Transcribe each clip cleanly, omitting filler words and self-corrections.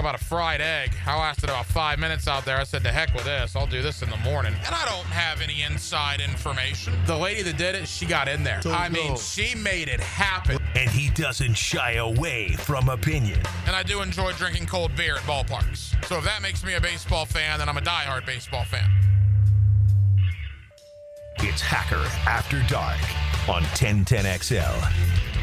about a fried egg. I lasted about 5 minutes out there. I said, to heck with this. I'll do this in the morning. And I don't have any inside information. The lady that did it, she got in there. She made it happen. And he doesn't shy away from opinion. And I do enjoy drinking cold beer at ballparks. So if that makes me a baseball fan, then I'm a diehard baseball fan. It's Hacker After Dark on 1010XL.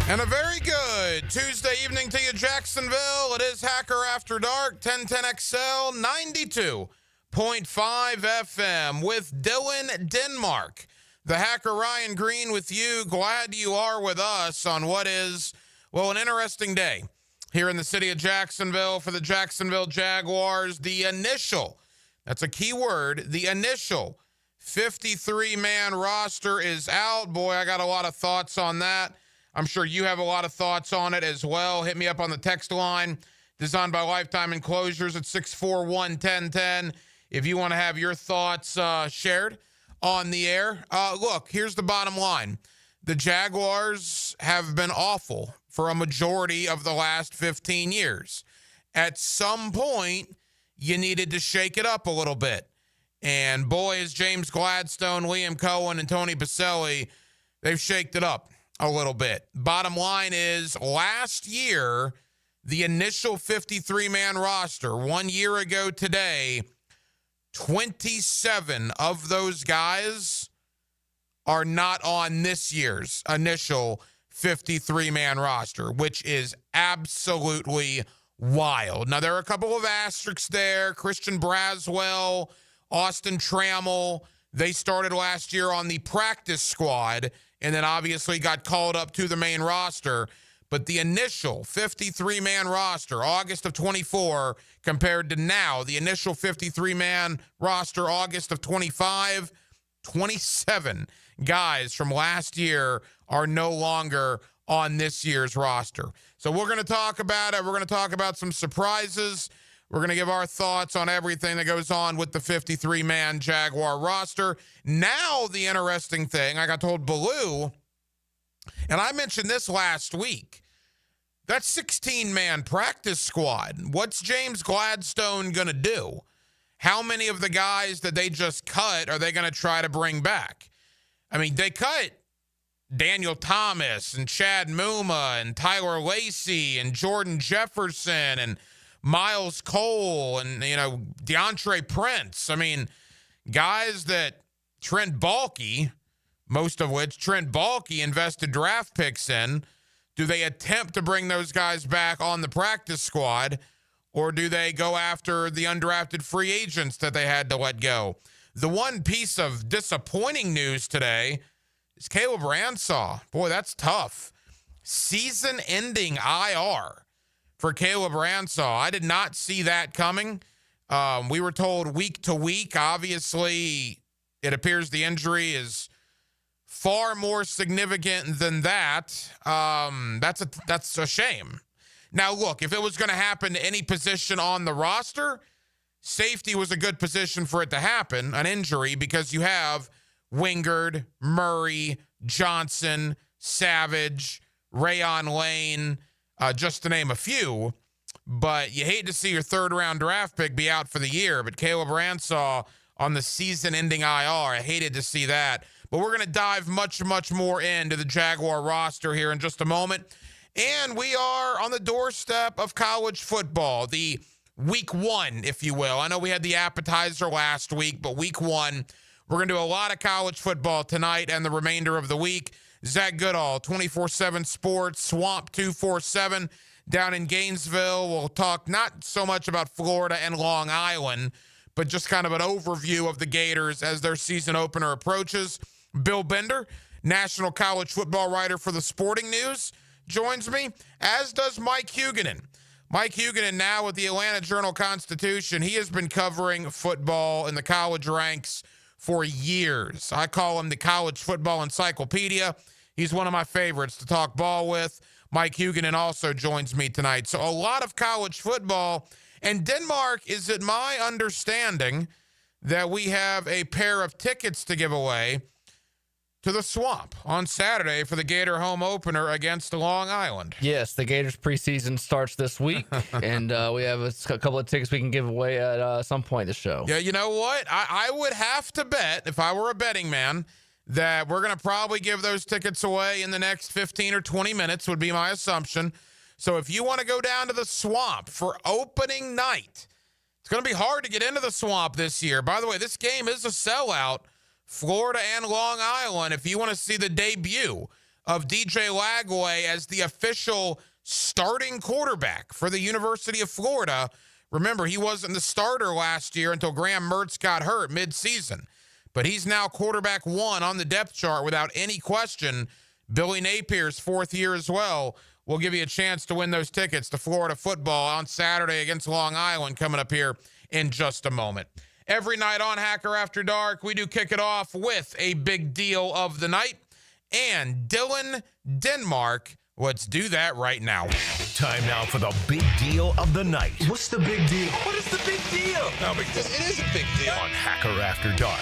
And a very good Tuesday evening to you, Jacksonville. It is Hacker After Dark, 1010XL, 92.5 FM with Dylan Denmark. The Hacker Ryan Green with you. Glad you are with us on what is, well, an interesting day here in the city of Jacksonville for the Jacksonville Jaguars. The initial, that's a key word, the initial 53-man roster is out. Boy, I got a lot of thoughts on that. I'm sure you have a lot of thoughts on it as well. Hit me up on the text line, designed by Lifetime Enclosures at 641-1010. If you want to have your thoughts shared on the air. Look, here's the bottom line. The Jaguars have been awful for a majority of the last 15 years. At some point, you needed to shake it up a little bit. And boy, is James Gladstone, Liam Cohen, and Tony Baselli, they've shaked it up a little bit. Bottom line is, last year, the initial 53-man roster, 1 year ago today, 27 of those guys are not on this year's initial 53-man roster, which is absolutely wild. Now, there are a couple of asterisks there. Christian Braswell, Austin Trammell, they started last year on the practice squad and then obviously got called up to the main roster. But the initial 53-man roster, August of 24, compared to now, the initial 53-man roster, August of 25, 27 guys from last year are no longer on this year's roster. So we're going to talk about it. We're going to talk about some surprises. We're going to give our thoughts on everything that goes on with the 53-man Jaguar roster. Now, the interesting thing, I got told Baloo, and I mentioned this last week, that 16-man practice squad, what's James Gladstone going to do? How many of the guys that they just cut are they going to try to bring back? I mean, they cut Daniel Thomas and Chad Muma and Tyler Lacey and Jordan Jefferson and Miles Cole and, DeAndre Prince. I mean, guys that Trent Baalke, most of which Trent Baalke invested draft picks in. Do they attempt to bring those guys back on the practice squad, or do they go after the undrafted free agents that they had to let go? The one piece of disappointing news today is Caleb Ransaw. Boy, that's tough. Season-ending IR for Caleb Ransaw. I did not see that coming. We were told week to week. Obviously, it appears the injury is far more significant than that. That's a shame. Now, look, if it was going to happen to any position on the roster, safety was a good position for it to happen, an injury, because you have Wingard, Murray, Johnson, Savage, Rayon Lane, just to name a few. But you hate to see your third-round draft pick be out for the year. But Caleb Ransaw on the season-ending IR, I hated to see that. But we're going to dive much, much more into the Jaguar roster here in just a moment. And we are on the doorstep of college football, the week one, if you will. I know we had the appetizer last week, but week one, we're going to do a lot of college football tonight and the remainder of the week. Zach Goodall, 24/7 Sports, Swamp 247 down in Gainesville. We'll talk not so much about Florida and Long Island, but just kind of an overview of the Gators as their season opener approaches. Bill Bender, national college football writer for the Sporting News, joins me, as does Mike Huguenin. Mike Huguenin now with the Atlanta Journal-Constitution. He has been covering football in the college ranks for years. I call him the college football encyclopedia. He's one of my favorites to talk ball with. Mike Huguenin also joins me tonight. So a lot of college football. And Denmark, is it my understanding that we have a pair of tickets to give away to the Swamp on Saturday for the Gator home opener against Long Island. Yes, the Gators preseason starts this week, and we have a couple of tickets we can give away at some point in the show. Yeah, you know what? I would have to bet, if I were a betting man, that we're going to probably give those tickets away in the next 15 or 20 minutes would be my assumption. So if you want to go down to the Swamp for opening night, it's going to be hard to get into the Swamp this year. By the way, this game is a sellout, Florida and Long Island, if you want to see the debut of DJ Lagway as the official starting quarterback for the University of Florida. Remember, he wasn't the starter last year until Graham Mertz got hurt midseason. But he's now quarterback one on the depth chart without any question. Billy Napier's fourth year as well will give you a chance to win those tickets to Florida football on Saturday against Long Island coming up here in just a moment. Every night on Hacker After Dark, we do kick it off with a big deal of the night. And Dylan Denmark, let's do that right now. Time now for the big deal of the night. What's the big deal? What is the big deal? No big deal. It is a big deal. On Hacker After Dark.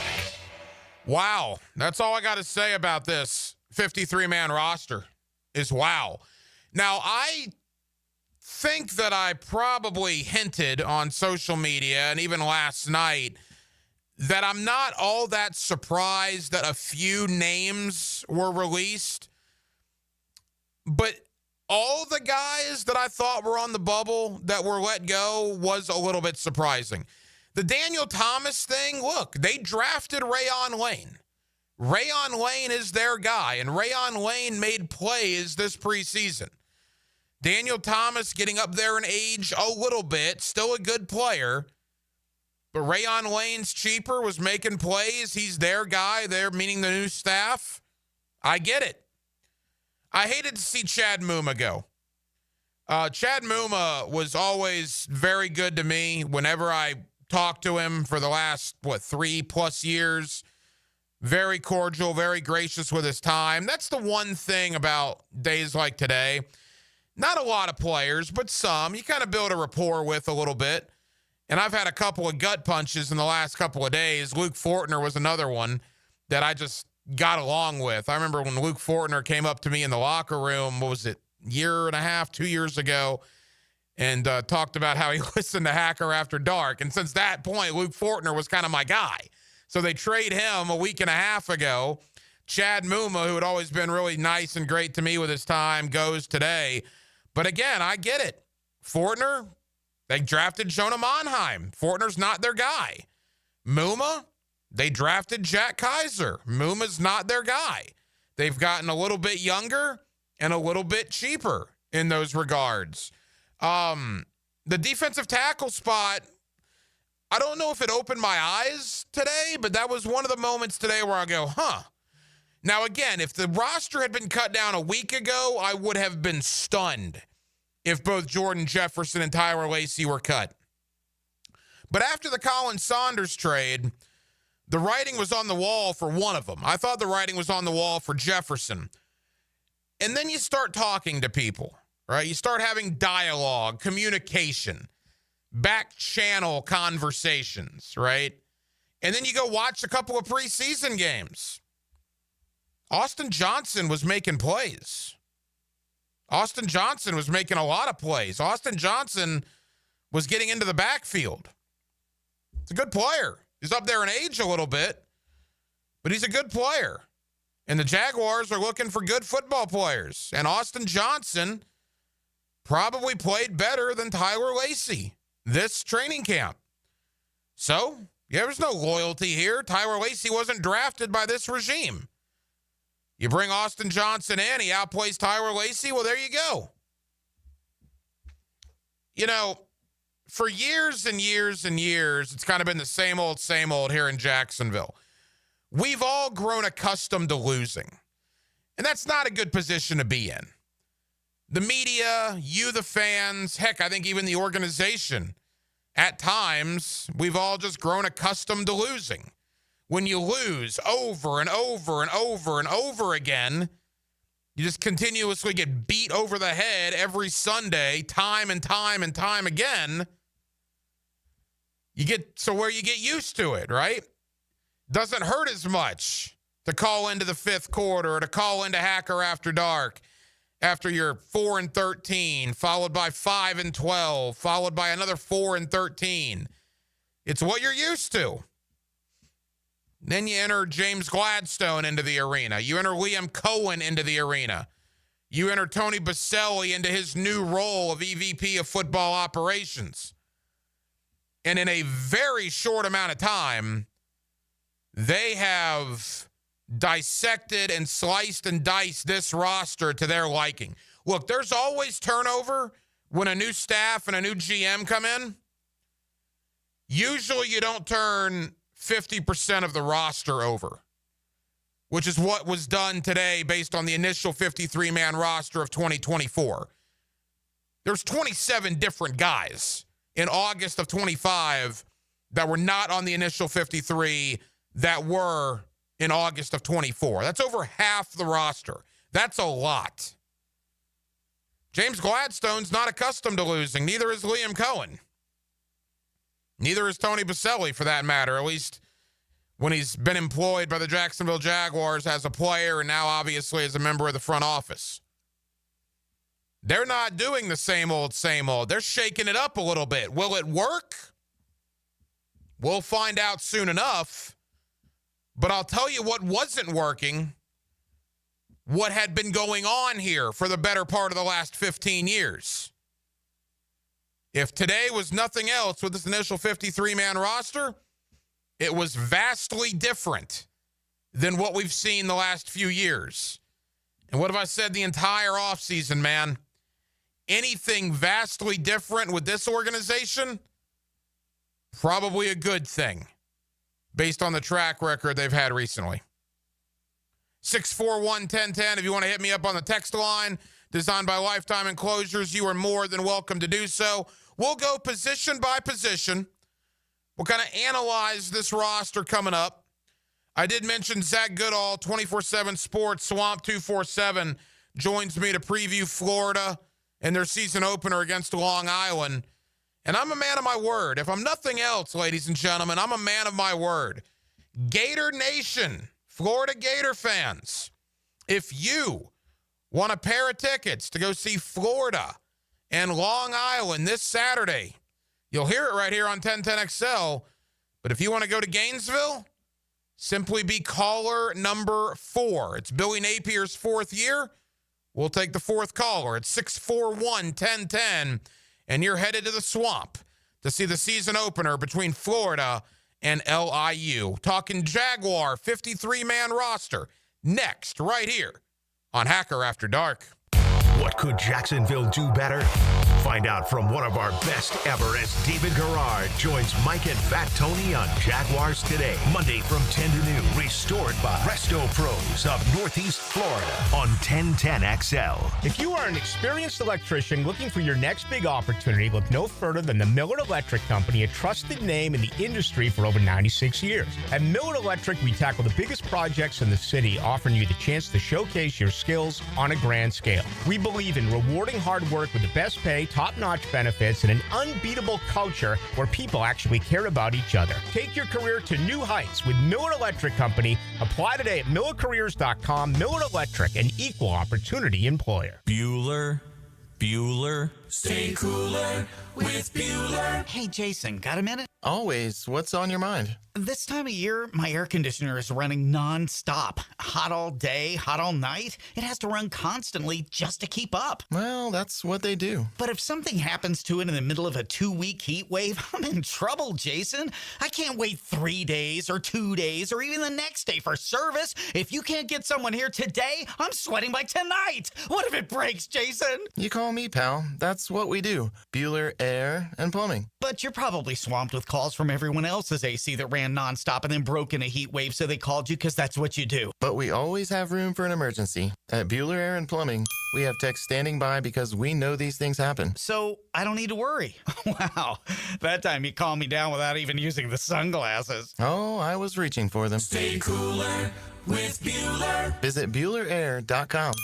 Wow. That's all I got to say about this 53-man roster is wow. Now, I think that I probably hinted on social media and even last night that I'm not all that surprised that a few names were released. But all the guys that I thought were on the bubble that were let go was a little bit surprising. The Daniel Thomas thing, look, they drafted Rayon Lane. Rayon Lane is their guy, and Rayon Lane made plays this preseason. Daniel Thomas getting up there in age a little bit, still a good player. But Rayon Lane's cheaper, was making plays. He's their guy, there meaning the new staff. I get it. I hated to see Chad Muma go. Chad Muma was always very good to me whenever I talked to him for the last, 3+ years. Very cordial, very gracious with his time. That's the one thing about days like today. Not a lot of players, but some you kind of build a rapport with a little bit. And I've had a couple of gut punches in the last couple of days. Luke Fortner was another one that I just got along with. I remember when Luke Fortner came up to me in the locker room, what was it, year and a half, 2 years ago, and talked about how he listened to Hacker After Dark. And since that point, Luke Fortner was kind of my guy. So they trade him a week and a half ago. Chad Muma, who had always been really nice and great to me with his time, goes today. But again, I get it. Fortner, they drafted Jonah Monheim. Fortner's not their guy. Muma, they drafted Jack Kaiser. Muma's not their guy. They've gotten a little bit younger and a little bit cheaper in those regards. The defensive tackle spot, I don't know if it opened my eyes today, but that was one of the moments today where I go, huh. Now, again, if the roster had been cut down a week ago, I would have been stunned if both Jordan Jefferson and Tyler Lacey were cut. But after the Colin Saunders trade, the writing was on the wall for one of them. I thought the writing was on the wall for Jefferson. And then you start talking to people, right? You start having dialogue, communication, back channel conversations, right? And then you go watch a couple of preseason games. Austin Johnson was making plays. Austin Johnson was making a lot of plays. Austin Johnson was getting into the backfield. He's a good player. He's up there in age a little bit, but he's a good player. And the Jaguars are looking for good football players. And Austin Johnson probably played better than Tyler Lacey this training camp. So, yeah, there's no loyalty here. Tyler Lacey wasn't drafted by this regime. You bring Austin Johnson in, he outplays Tyler Lacey, well, there you go. You know, for years and years and years, it's kind of been the same old here in Jacksonville. We've all grown accustomed to losing. And that's not a good position to be in. The media, you, the fans, heck, I think even the organization, at times, we've all just grown accustomed to losing. When you lose over and over and over and over again, you just continuously get beat over the head every Sunday, time and time and time again. You get so where you get used to it, right? Doesn't hurt as much to call into the fifth quarter or to call into Hacker After Dark after you're 4-13, followed by 5-12, followed by another 4-13. It's what you're used to. Then you enter James Gladstone into the arena. You enter Liam Cohen into the arena. You enter Tony Baselli into his new role of EVP of football operations. And in a very short amount of time, they have dissected and sliced and diced this roster to their liking. Look, there's always turnover when a new staff and a new GM come in. Usually you don't turn 50% of the roster over, which is what was done today based on the initial 53-man roster of 2024. There's 27 different guys in August of 25 that were not on the initial 53 that were in August of 24. That's over half the roster. That's a lot. James Gladstone's not accustomed to losing. Neither is Liam Cohen. Neither is Tony Baselli, for that matter, at least when he's been employed by the Jacksonville Jaguars as a player and now obviously as a member of the front office. They're not doing the same old, same old. They're shaking it up a little bit. Will it work? We'll find out soon enough. But I'll tell you what wasn't working, what had been going on here for the better part of the last 15 years. If today was nothing else with this initial 53-man roster, it was vastly different than what we've seen the last few years. And what have I said the entire offseason, man? Anything vastly different with this organization? Probably a good thing, based on the track record they've had recently. 641-1010, if you want to hit me up on the text line, designed by Lifetime Enclosures, you are more than welcome to do so. We'll go position by position. We'll kind of analyze this roster coming up. I did mention Zach Goodall, 24/7 Sports, Swamp 247, joins me to preview Florida and their season opener against Long Island. And I'm a man of my word. If I'm nothing else, ladies and gentlemen, I'm a man of my word. Gator Nation, Florida Gator fans, if you want a pair of tickets to go see Florida and Long Island this Saturday, you'll hear it right here on 1010XL. But if you want to go to Gainesville, simply be caller number 4. It's Billy Napier's 4th year. We'll take the 4th caller. It's 641-1010. And you're headed to the Swamp to see the season opener between Florida and LIU. Talking Jaguar 53-man roster next, right here on Hacker After Dark. What could Jacksonville do better? Find out from one of our best ever as David Garrard joins Mike and Fat Tony on Jaguars Today. Monday from 10 to noon. Restored by Resto Pros of Northeast Florida on 1010XL. If you are an experienced electrician looking for your next big opportunity, look no further than the Miller Electric Company, a trusted name in the industry for over 96 years. At Miller Electric, we tackle the biggest projects in the city, offering you the chance to showcase your skills on a grand scale. We believe in rewarding hard work with the best pay, top-notch benefits, and an unbeatable culture where people actually care about each other. Take your career to new heights with Miller Electric Company. Apply today at millercareers.com. Miller Electric, an equal opportunity employer. Bueller. Stay cooler with Bueller. Hey, Jason, got a minute? Always. What's on your mind? This time of year, my air conditioner is running non-stop. Hot all day, hot all night. It has to run constantly just to keep up. Well, that's what they do. But if something happens to it in the middle of a 2-week heat wave, I'm in trouble, Jason. I can't wait 3 days or 2 days or even the next day for service. If you can't get someone here today, I'm sweating by tonight. What if it breaks, Jason? You call me, pal. That's what we do. Bueller Air and Plumbing. But you're probably swamped with calls from everyone else's AC that ran nonstop and then broke in a heat wave, so they called you because that's what you do. But we always have room for an emergency. At Bueller Air and Plumbing, we have techs standing by because we know these things happen. So I don't need to worry. Wow. That time you calmed me down without even using the sunglasses. Oh, I was reaching for them. Stay cooler with Bueller. Visit BuellerAir.com.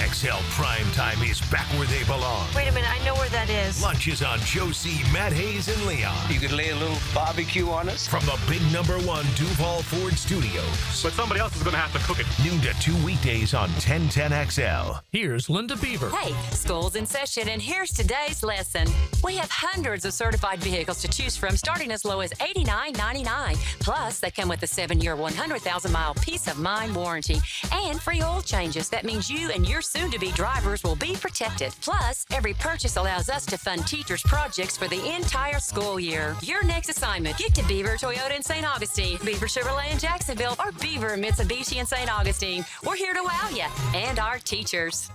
XL Prime Time is back where they belong. Wait a minute, I know where that is. Lunch is on Josie, Matt Hayes, and Leon. You could lay a little barbecue on us. From the big #1 Duval Ford Studios. But somebody else is going to have to cook it. Noon to 2 weekdays on 1010XL. Here's Linda Beaver. Hey, school's in session, and here's today's lesson. We have hundreds of certified vehicles to choose from, starting as low as $89.99. Plus, they come with a 7-year, 100,000-mile peace of mind warranty and free oil changes. That means you and your soon-to-be drivers will be protected. Plus, every purchase allows us to fund teachers' projects for the entire school year. Your next assignment, get to Beaver Toyota in St. Augustine, Beaver Chevrolet in Jacksonville, or Beaver Mitsubishi in St. Augustine. We're here to wow you and our teachers.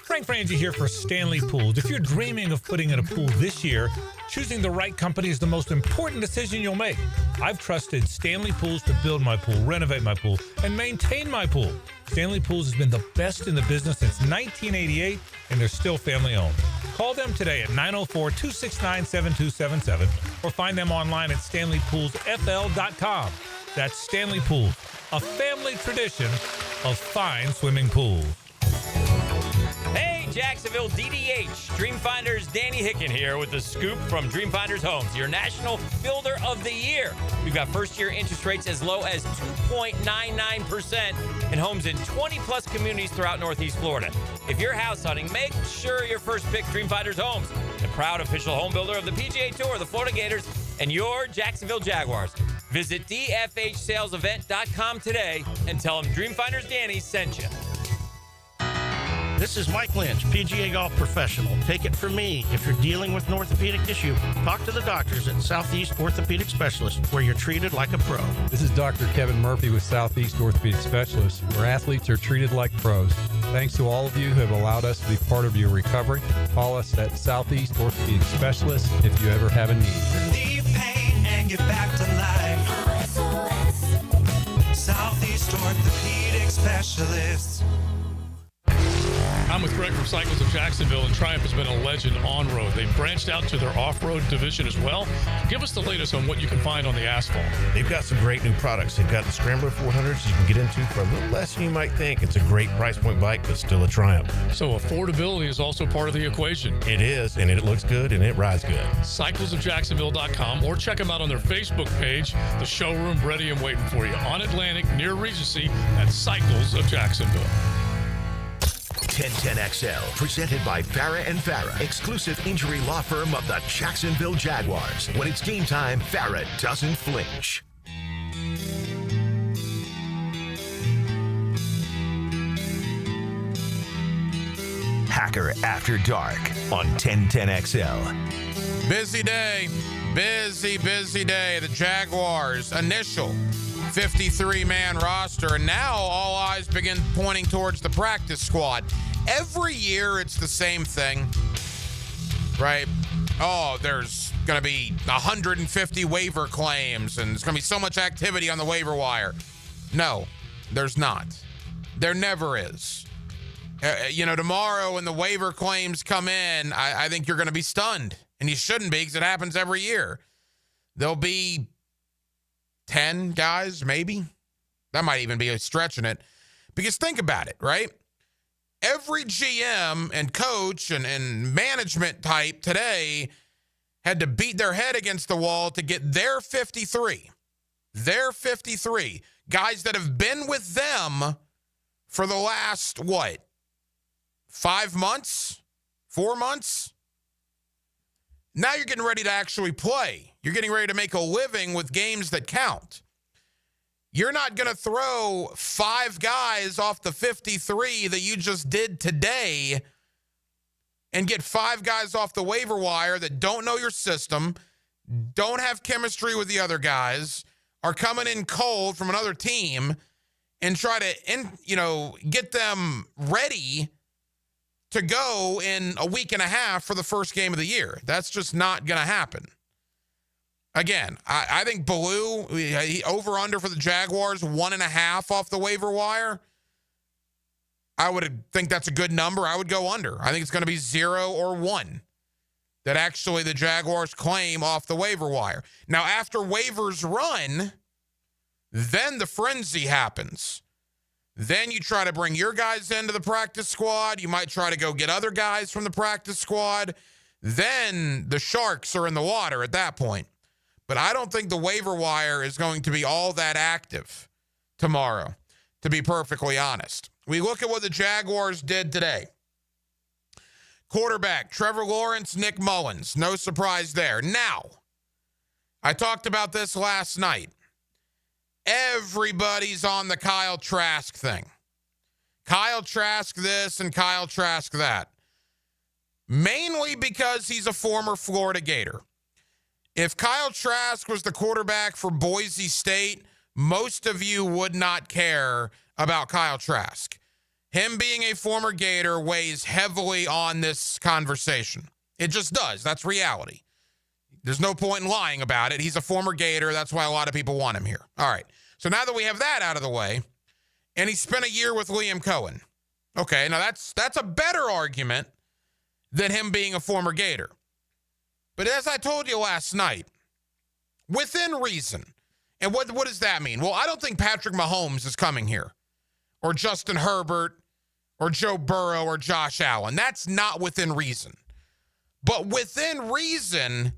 Frank Frangie here for Stanley Pools. If you're dreaming of putting in a pool this year, choosing the right company is the most important decision you'll make. I've trusted Stanley Pools to build my pool, renovate my pool, and maintain my pool. Stanley Pools has been the best in the business since 1988, and they're still family-owned. Call them today at 904-269-7277 or find them online at stanleypoolsfl.com. That's Stanley Pools, a family tradition of fine swimming pools. Hey, Jacksonville DDH, Dreamfinders Danny Hicken here with the scoop from Dreamfinders Homes, your National Builder of the Year. We've got first-year interest rates as low as 2.99% in homes in 20-plus communities throughout Northeast Florida. If you're house hunting, make sure your first pick Dreamfinders Homes, the proud official home builder of the PGA Tour, the Florida Gators, and your Jacksonville Jaguars. Visit dfhsalesevent.com today and tell them Dreamfinders Danny sent you. This is Mike Lynch, PGA Golf Professional. Take it from me, if you're dealing with an orthopedic issue, talk to the doctors at Southeast Orthopedic Specialists, where you're treated like a pro. This is Dr. Kevin Murphy with Southeast Orthopedic Specialists, where athletes are treated like pros. Thanks to all of you who have allowed us to be part of your recovery. Call us at Southeast Orthopedic Specialists if you ever have a need. Relieve pain and get back to life. Southeast Orthopedic Specialists. I'm with Greg from Cycles of Jacksonville, and Triumph has been a legend on-road. They've branched out to their off-road division as well. Give us the latest on what you can find on the asphalt. They've got some great new products. They've got the Scrambler 400s you can get into for a little less than you might think. It's a great price point bike, but still a Triumph. So affordability is also part of the equation. It is, and it looks good, and it rides good. Cyclesofjacksonville.com, or check them out on their Facebook page, the showroom ready and waiting for you on Atlantic near Regency at Cycles of Jacksonville. 1010XL, presented by Farah and Farah, exclusive injury law firm of the Jacksonville Jaguars. When it's game time, Farah doesn't flinch. Hacker After Dark on 1010XL. Busy day. Busy day. The Jaguars' initial 53-man roster, and now all eyes begin pointing towards the practice squad. Every year it's the same thing, right? Oh, there's going to be 150 waiver claims, and there's going to be so much activity on the waiver wire. No, there's not. There never is. Tomorrow when the waiver claims come in, I think you're going to be stunned, and you shouldn't be because it happens every year. There'll be 10 guys, maybe. That might even be stretching it. Because think about it, right? Every GM and coach and management type today had to beat their head against the wall to get their 53. Their 53. Guys that have been with them for the last, 5 months? 4 months? Now you're getting ready to actually play. You're getting ready to make a living with games that count. You're not going to throw 5 guys off the 53 that you just did today and get 5 guys off the waiver wire that don't know your system, don't have chemistry with the other guys, are coming in cold from another team, and try to, get them ready to go in a week and a half for the first game of the year. That's just not going to happen. Again, I think Ballou, over-under for the Jaguars, 1.5 off the waiver wire. I would think that's a good number. I would go under. I think it's going to be 0 or 1 that actually the Jaguars claim off the waiver wire. Now, after waivers run, then the frenzy happens. Then you try to bring your guys into the practice squad. You might try to go get other guys from the practice squad. Then the sharks are in the water at that point. But I don't think the waiver wire is going to be all that active tomorrow, to be perfectly honest. We look at what the Jaguars did today. Quarterback, Trevor Lawrence, Nick Mullins. No surprise there. Now, I talked about this last night. Everybody's on the Kyle Trask thing. Kyle Trask this and Kyle Trask that. Mainly because he's a former Florida Gator. If Kyle Trask was the quarterback for Boise State, most of you would not care about Kyle Trask. Him being a former Gator weighs heavily on this conversation. It just does. That's reality. There's no point in lying about it. He's a former Gator. That's why a lot of people want him here. All right. So now that we have that out of the way, and he spent a year with Liam Cohen. Okay, now that's a better argument than him being a former Gator. But as I told you last night, within reason. And what does that mean? Well, I don't think Patrick Mahomes is coming here, or Justin Herbert, or Joe Burrow, or Josh Allen. That's not within reason. But within reason,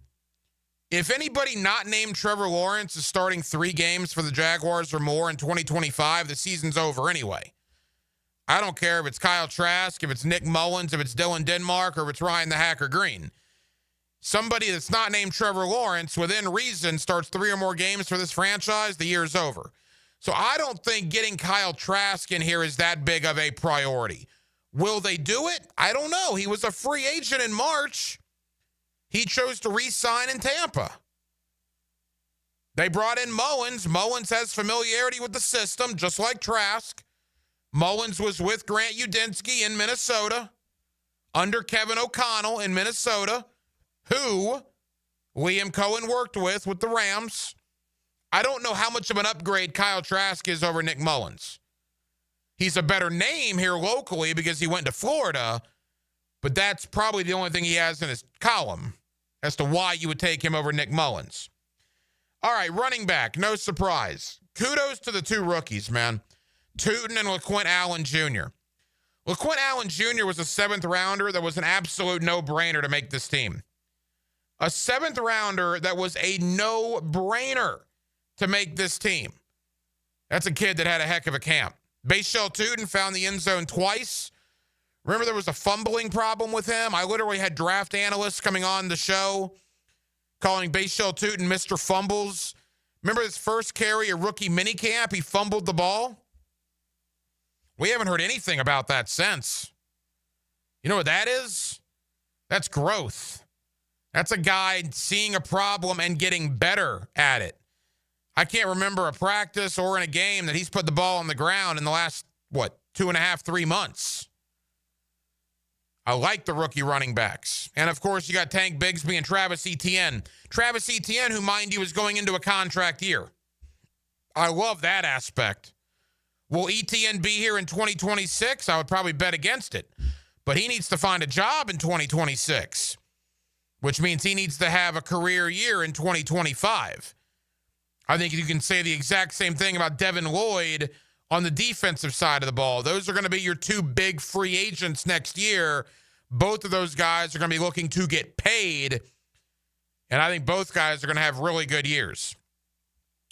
if anybody not named Trevor Lawrence is starting 3 games for the Jaguars or more in 2025, the season's over anyway. I don't care if it's Kyle Trask, if it's Nick Mullins, if it's Dylan Denmark, or if it's Ryan the Hacker Green. Somebody that's not named Trevor Lawrence, within reason, starts 3 or more games for this franchise, the year's over. So I don't think getting Kyle Trask in here is that big of a priority. Will they do it? I don't know. He was a free agent in March. He chose to re-sign in Tampa. They brought in Mullins. Mullins has familiarity with the system, just like Trask. Mullins was with Grant Udinski in Minnesota, under Kevin O'Connell in Minnesota, who Liam Cohen worked with the Rams. I don't know how much of an upgrade Kyle Trask is over Nick Mullins. He's a better name here locally because he went to Florida, but that's probably the only thing he has in his column as to why you would take him over Nick Mullins. All right, running back, no surprise. Kudos to the 2 rookies, man. Tootin and LaQuint Allen Jr. LaQuint Allen Jr. was a 7th rounder that was an absolute no-brainer to make this team. A 7th rounder that was a no-brainer to make this team. That's a kid that had a heck of a camp. Bayshell Tootin found the end zone twice. Remember there was a fumbling problem with him? I literally had draft analysts coming on the show calling Bayshell Tootin Mr. Fumbles. Remember his first carry at rookie minicamp? He fumbled the ball. We haven't heard anything about that since. You know what that is? That's growth. That's a guy seeing a problem and getting better at it. I can't remember a practice or in a game that he's put the ball on the ground in the last, 2.5, 3 months. I like the rookie running backs. And, of course, you got Tank Bigsby and Travis Etienne. Travis Etienne, who, mind you, is going into a contract year. I love that aspect. Will Etienne be here in 2026? I would probably bet against it. But he needs to find a job in 2026, which means he needs to have a career year in 2025. I think you can say the exact same thing about Devin Lloyd on the defensive side of the ball. Those are going to be your 2 big free agents next year. Both of those guys are going to be looking to get paid, and I think both guys are going to have really good years.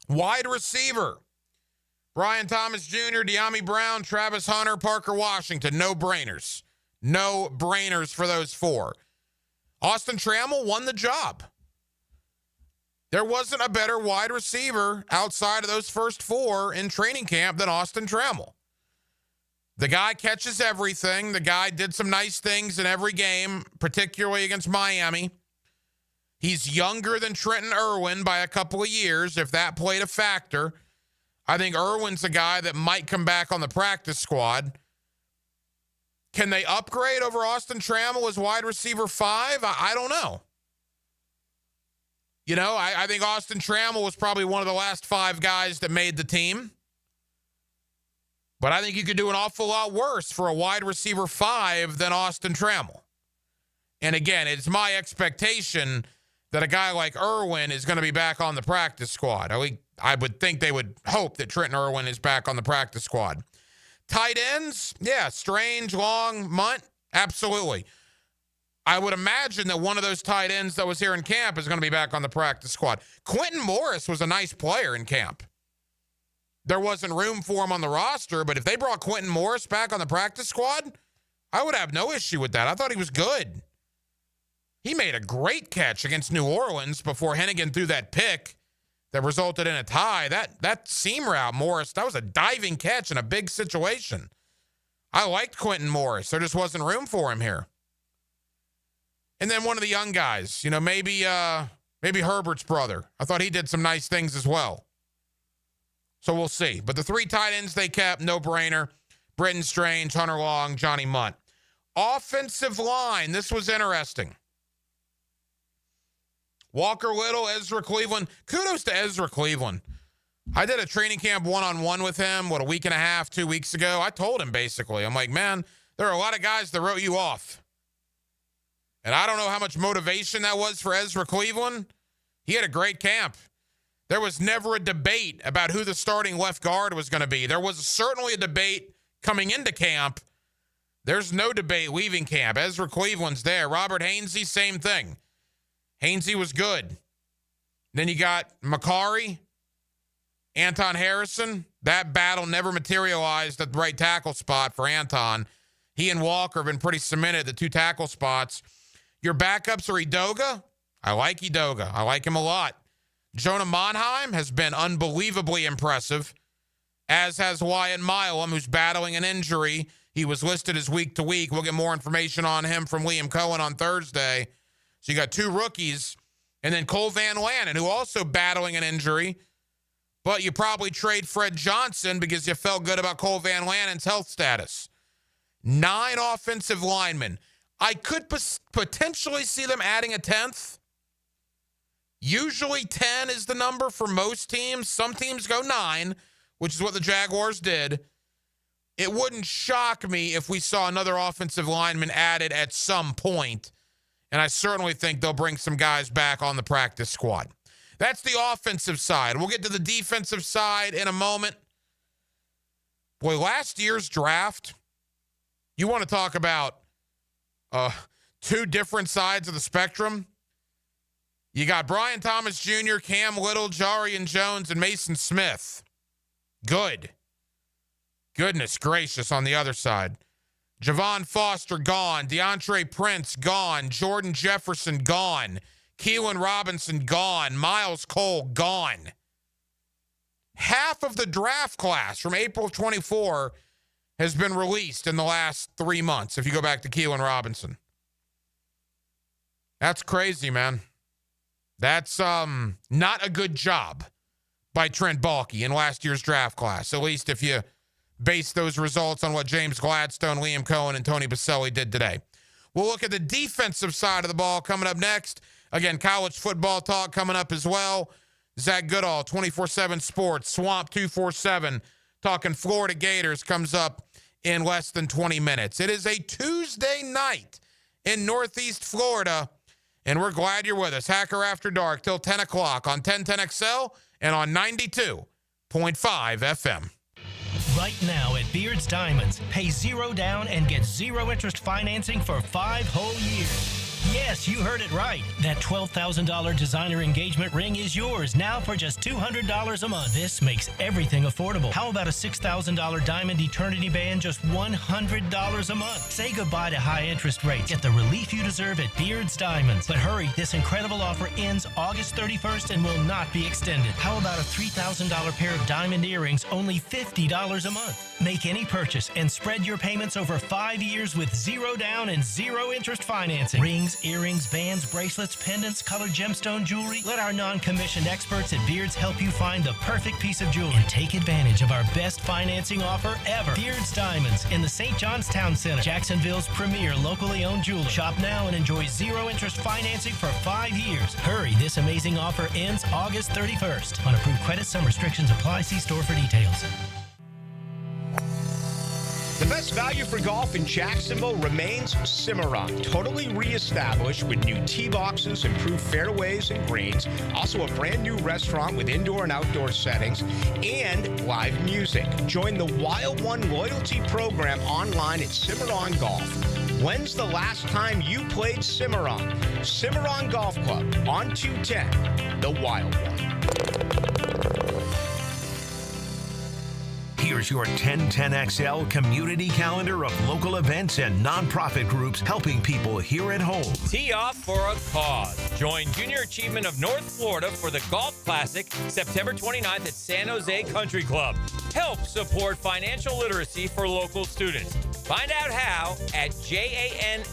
Wide receiver, Brian Thomas Jr., De'Ami Brown, Travis Hunter, Parker Washington. No-brainers. No-brainers for those 4. Austin Trammell won the job. There wasn't a better wide receiver outside of those first 4 in training camp than Austin Trammell. The guy catches everything. The guy did some nice things in every game, particularly against Miami. He's younger than Trenton Irwin by a couple of years, if that played a factor. I think Irwin's a guy that might come back on the practice squad. Can they upgrade over Austin Trammell as wide receiver 5? I don't know. You know, I think Austin Trammell was probably one of the last 5 guys that made the team. But I think you could do an awful lot worse for a wide receiver 5 than Austin Trammell. And again, it's my expectation that a guy like Irwin is going to be back on the practice squad. I would think they would hope that Trenton Irwin is back on the practice squad. Tight ends, yeah, Strange, Long, Munt, absolutely. I would imagine that one of those tight ends that was here in camp is going to be back on the practice squad. Quentin Morris was a nice player in camp. There wasn't room for him on the roster, but if they brought Quentin Morris back on the practice squad, I would have no issue with that. I thought he was good. He made a great catch against New Orleans before Hennigan threw that pick that resulted in a tie. That seam route, Morris, that was a diving catch in a big situation. I liked Quentin Morris. There just wasn't room for him here. And then one of the young guys, maybe Herbert's brother. I thought he did some nice things as well. So we'll see. But the 3 tight ends they kept, no-brainer. Britton Strange, Hunter Long, Johnny Munt. Offensive line, this was interesting. Walker Little, Ezra Cleveland. Kudos to Ezra Cleveland. I did a training camp one-on-one with him, a week and a half, 2 weeks ago. I told him basically, I'm like, man, there are a lot of guys that wrote you off. And I don't know how much motivation that was for Ezra Cleveland. He had a great camp. There was never a debate about who the starting left guard was going to be. There was certainly a debate coming into camp. There's no debate leaving camp. Ezra Cleveland's there. Robert Hainsey, same thing. Hainsey was good. Then you got Macari, Anton Harrison. That battle never materialized at the right tackle spot for Anton. He and Walker have been pretty cemented at the 2 tackle spots. Your backups are Edoga. I like Edoga. I like him a lot. Jonah Monheim has been unbelievably impressive, as has Wyatt Milam, who's battling an injury. He was listed as week to week. We'll get more information on him from Liam Cohen on Thursday. So you got 2 rookies. And then Cole Van Lanen, who also battling an injury. But you probably trade Fred Johnson because you felt good about Cole Van Lanen's health status. 9 offensive linemen. I could potentially see them adding a 10th. Usually 10 is the number for most teams. Some teams go 9, which is what the Jaguars did. It wouldn't shock me if we saw another offensive lineman added at some point. And I certainly think they'll bring some guys back on the practice squad. That's the offensive side. We'll get to the defensive side in a moment. Boy, last year's draft, you want to talk about 2 different sides of the spectrum. You got Brian Thomas Jr., Cam Little, Jarian Jones, and Mason Smith. Good. Goodness gracious on the other side. Javon Foster, gone. DeAndre Prince, gone. Jordan Jefferson, gone. Keelan Robinson, gone. Miles Cole, gone. Half of the draft class from April of 24 has been released in the last 3 months, if you go back to Keelan Robinson. That's crazy, man. That's not a good job by Trent Baalke in last year's draft class, at least if you base those results on what James Gladstone, Liam Cohen, and Tony Baselli did today. We'll look at the defensive side of the ball coming up next. Again, college football talk coming up as well. Zach Goodall, 24/7 Sports, Swamp 247, talking Florida Gators, comes up in less than 20 minutes. It is a Tuesday night in Northeast Florida, and we're glad you're with us. Hacker After Dark till 10 o'clock on 1010XL and on 92.5 FM. Right now at Beard's Diamonds, pay 0 down and get 0 interest financing for 5 whole years. Yes, you heard it right. That $12,000 designer engagement ring is yours now for just $200 a month. This makes everything affordable. How about a $6,000 diamond eternity band, just $100 a month? Say goodbye to high interest rates. Get the relief you deserve at Beard's Diamonds. But hurry, this incredible offer ends August 31st and will not be extended. How about a $3,000 pair of diamond earrings, only $50 a month? Make any purchase and spread your payments over 5 years with 0 down and 0 interest financing. Rings, earrings, bands, bracelets, pendants, colored gemstone jewelry. Let our non-commissioned experts at Beards help you find the perfect piece of jewelry and take advantage of our best financing offer ever. Beards Diamonds in the St. John's Town Center, Jacksonville's premier locally owned jeweler. Shop now and enjoy 0 interest financing for 5 years. Hurry, this amazing offer ends August 31st. On approved credit, some restrictions apply. See store for details. The best value for golf in Jacksonville remains Cimarron. Totally reestablished with new tee boxes, improved fairways and greens. Also a brand new restaurant with indoor and outdoor settings and live music. Join the Wild One loyalty program online at Cimarron Golf. When's the last time you played Cimarron? Cimarron Golf Club on 210, the Wild One. Here's your 1010XL community calendar of local events and nonprofit groups helping people here at home. Tee off for a cause. Join Junior Achievement of North Florida for the Golf Classic September 29th at San Jose Country Club. Help support financial literacy for local students. Find out how at janfl.org.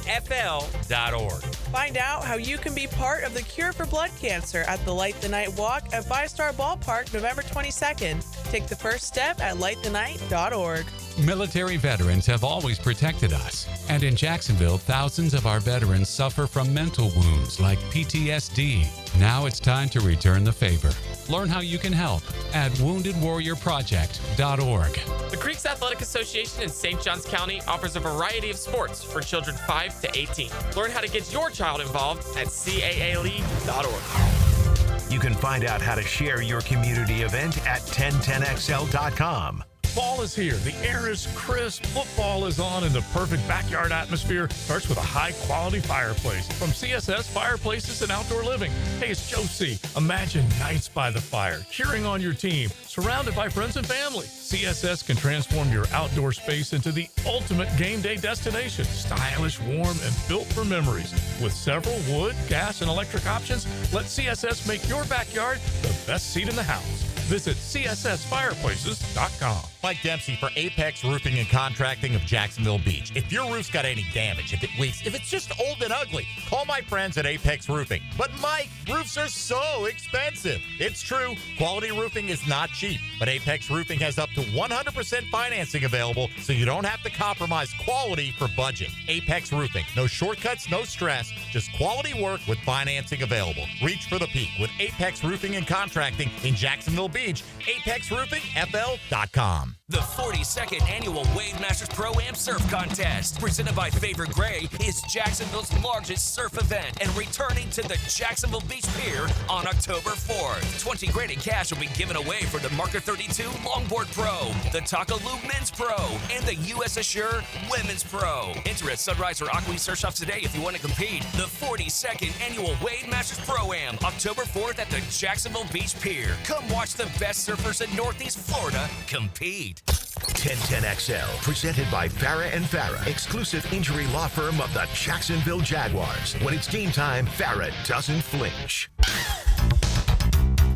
Find out how you can be part of the cure for blood cancer at the Light the Night Walk at 5-Star Ballpark November 22nd. Take the first step at lightthenight.org. Military veterans have always protected us. And in Jacksonville, thousands of our veterans suffer from mental wounds like PTSD. Now it's time to return the favor. Learn how you can help at woundedwarriorproject.org. The Creeks Athletic Association in St. Johns County offers a variety of sports for children 5 to 18. Learn how to get your child involved at caaleague.org. You can find out how to share your community event at 1010XL.com. Fall is here. The air is crisp. Football is on, and the perfect backyard atmosphere starts with a high-quality fireplace from CSS Fireplaces and Outdoor Living. Hey, it's Joe C. Imagine nights by the fire, cheering on your team, surrounded by friends and family. CSS can transform your outdoor space into the ultimate game day destination. Stylish, warm, and built for memories. With several wood, gas, and electric options, let CSS make your backyard the best seat in the house. Visit CSSFireplaces.com. Mike Dempsey for Apex Roofing and Contracting of Jacksonville Beach. If your roof's got any damage, if it leaks, if it's just old and ugly, call my friends at Apex Roofing. But Mike, roofs are so expensive. It's true, quality roofing is not cheap, but Apex Roofing has up to 100% financing available, so you don't have to compromise quality for budget. Apex Roofing, no shortcuts, no stress, just quality work with financing available. Reach for the peak with Apex Roofing and Contracting in Jacksonville Beach. ApexRoofingFL.com. The 42nd Annual Wave Masters Pro-Am Surf Contest, presented by Favor Gray, is Jacksonville's largest surf event and returning to the Jacksonville Beach Pier on October 4th. 20 grand in cash will be given away for the Marker 32 Longboard Pro, the Takaloo Men's Pro, and the US Assure Women's Pro. Enter at Sunrise or Aqua Surf Shops today if you want to compete. The 42nd Annual Wave Masters Pro-Am, October 4th at the Jacksonville Beach Pier. Come watch the best surfers in Northeast Florida compete. 1010XL, presented by Farah and Farah, exclusive injury law firm of the Jacksonville Jaguars. When it's game time, Farah doesn't flinch.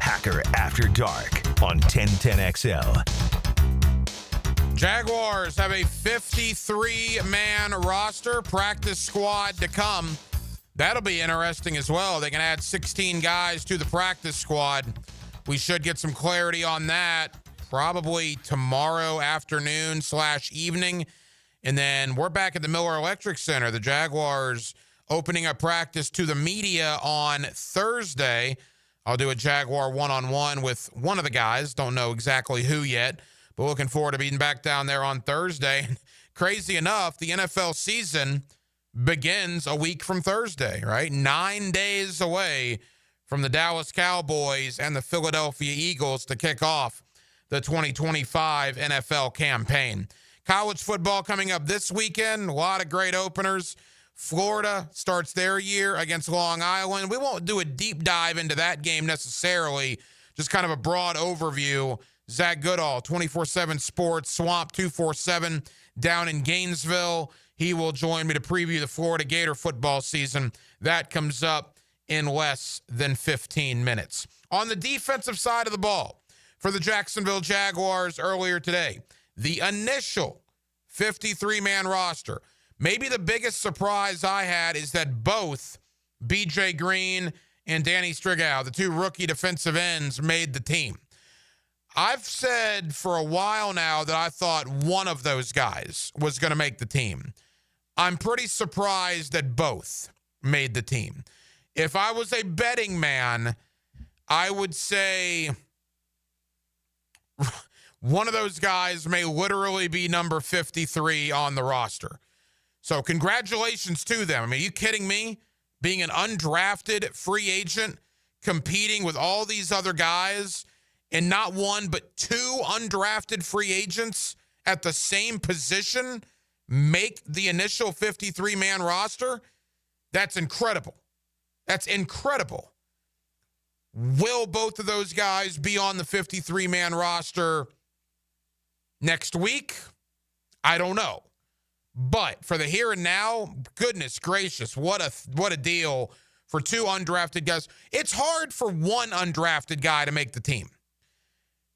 Hacker After Dark on 1010XL. Jaguars have a 53-man roster, practice squad to come. That'll be interesting as well. They can add 16 guys to the practice squad. We should get some clarity on that probably tomorrow afternoon/evening. And then we're back at the Miller Electric Center. The Jaguars opening up practice to the media on Thursday. I'll do a Jaguar one-on-one with one of the guys. Don't know exactly who yet, but looking forward to being back down there on Thursday. Crazy enough, the NFL season begins a week from Thursday, right? 9 days away from the Dallas Cowboys and the Philadelphia Eagles to kick off the 2025 NFL campaign. College football coming up this weekend. A lot of great openers. Florida starts their year against Long Island. We won't do a deep dive into that game necessarily, just kind of a broad overview. Zach Goodall, 24/7 Sports, Swamp 247 down in Gainesville. He will join me to preview the Florida Gator football season. That comes up in less than 15 minutes. On the defensive side of the ball, for the Jacksonville Jaguars earlier today, the initial 53-man roster. Maybe the biggest surprise I had is that both B.J. Green and Danny Strigow, the two rookie defensive ends, made the team. I've said for a while now that I thought one of those guys was going to make the team. I'm pretty surprised that both made the team. If I was a betting man, I would say one of those guys may literally be number 53 on the roster. So congratulations to them. I mean, are you kidding me? Being an undrafted free agent, competing with all these other guys, and not one but two undrafted free agents at the same position make the initial 53-man roster? That's incredible. That's incredible. Will both of those guys be on the 53-man roster next week? I don't know. But for the here and now, goodness gracious, what a deal for two undrafted guys. It's hard for one undrafted guy to make the team.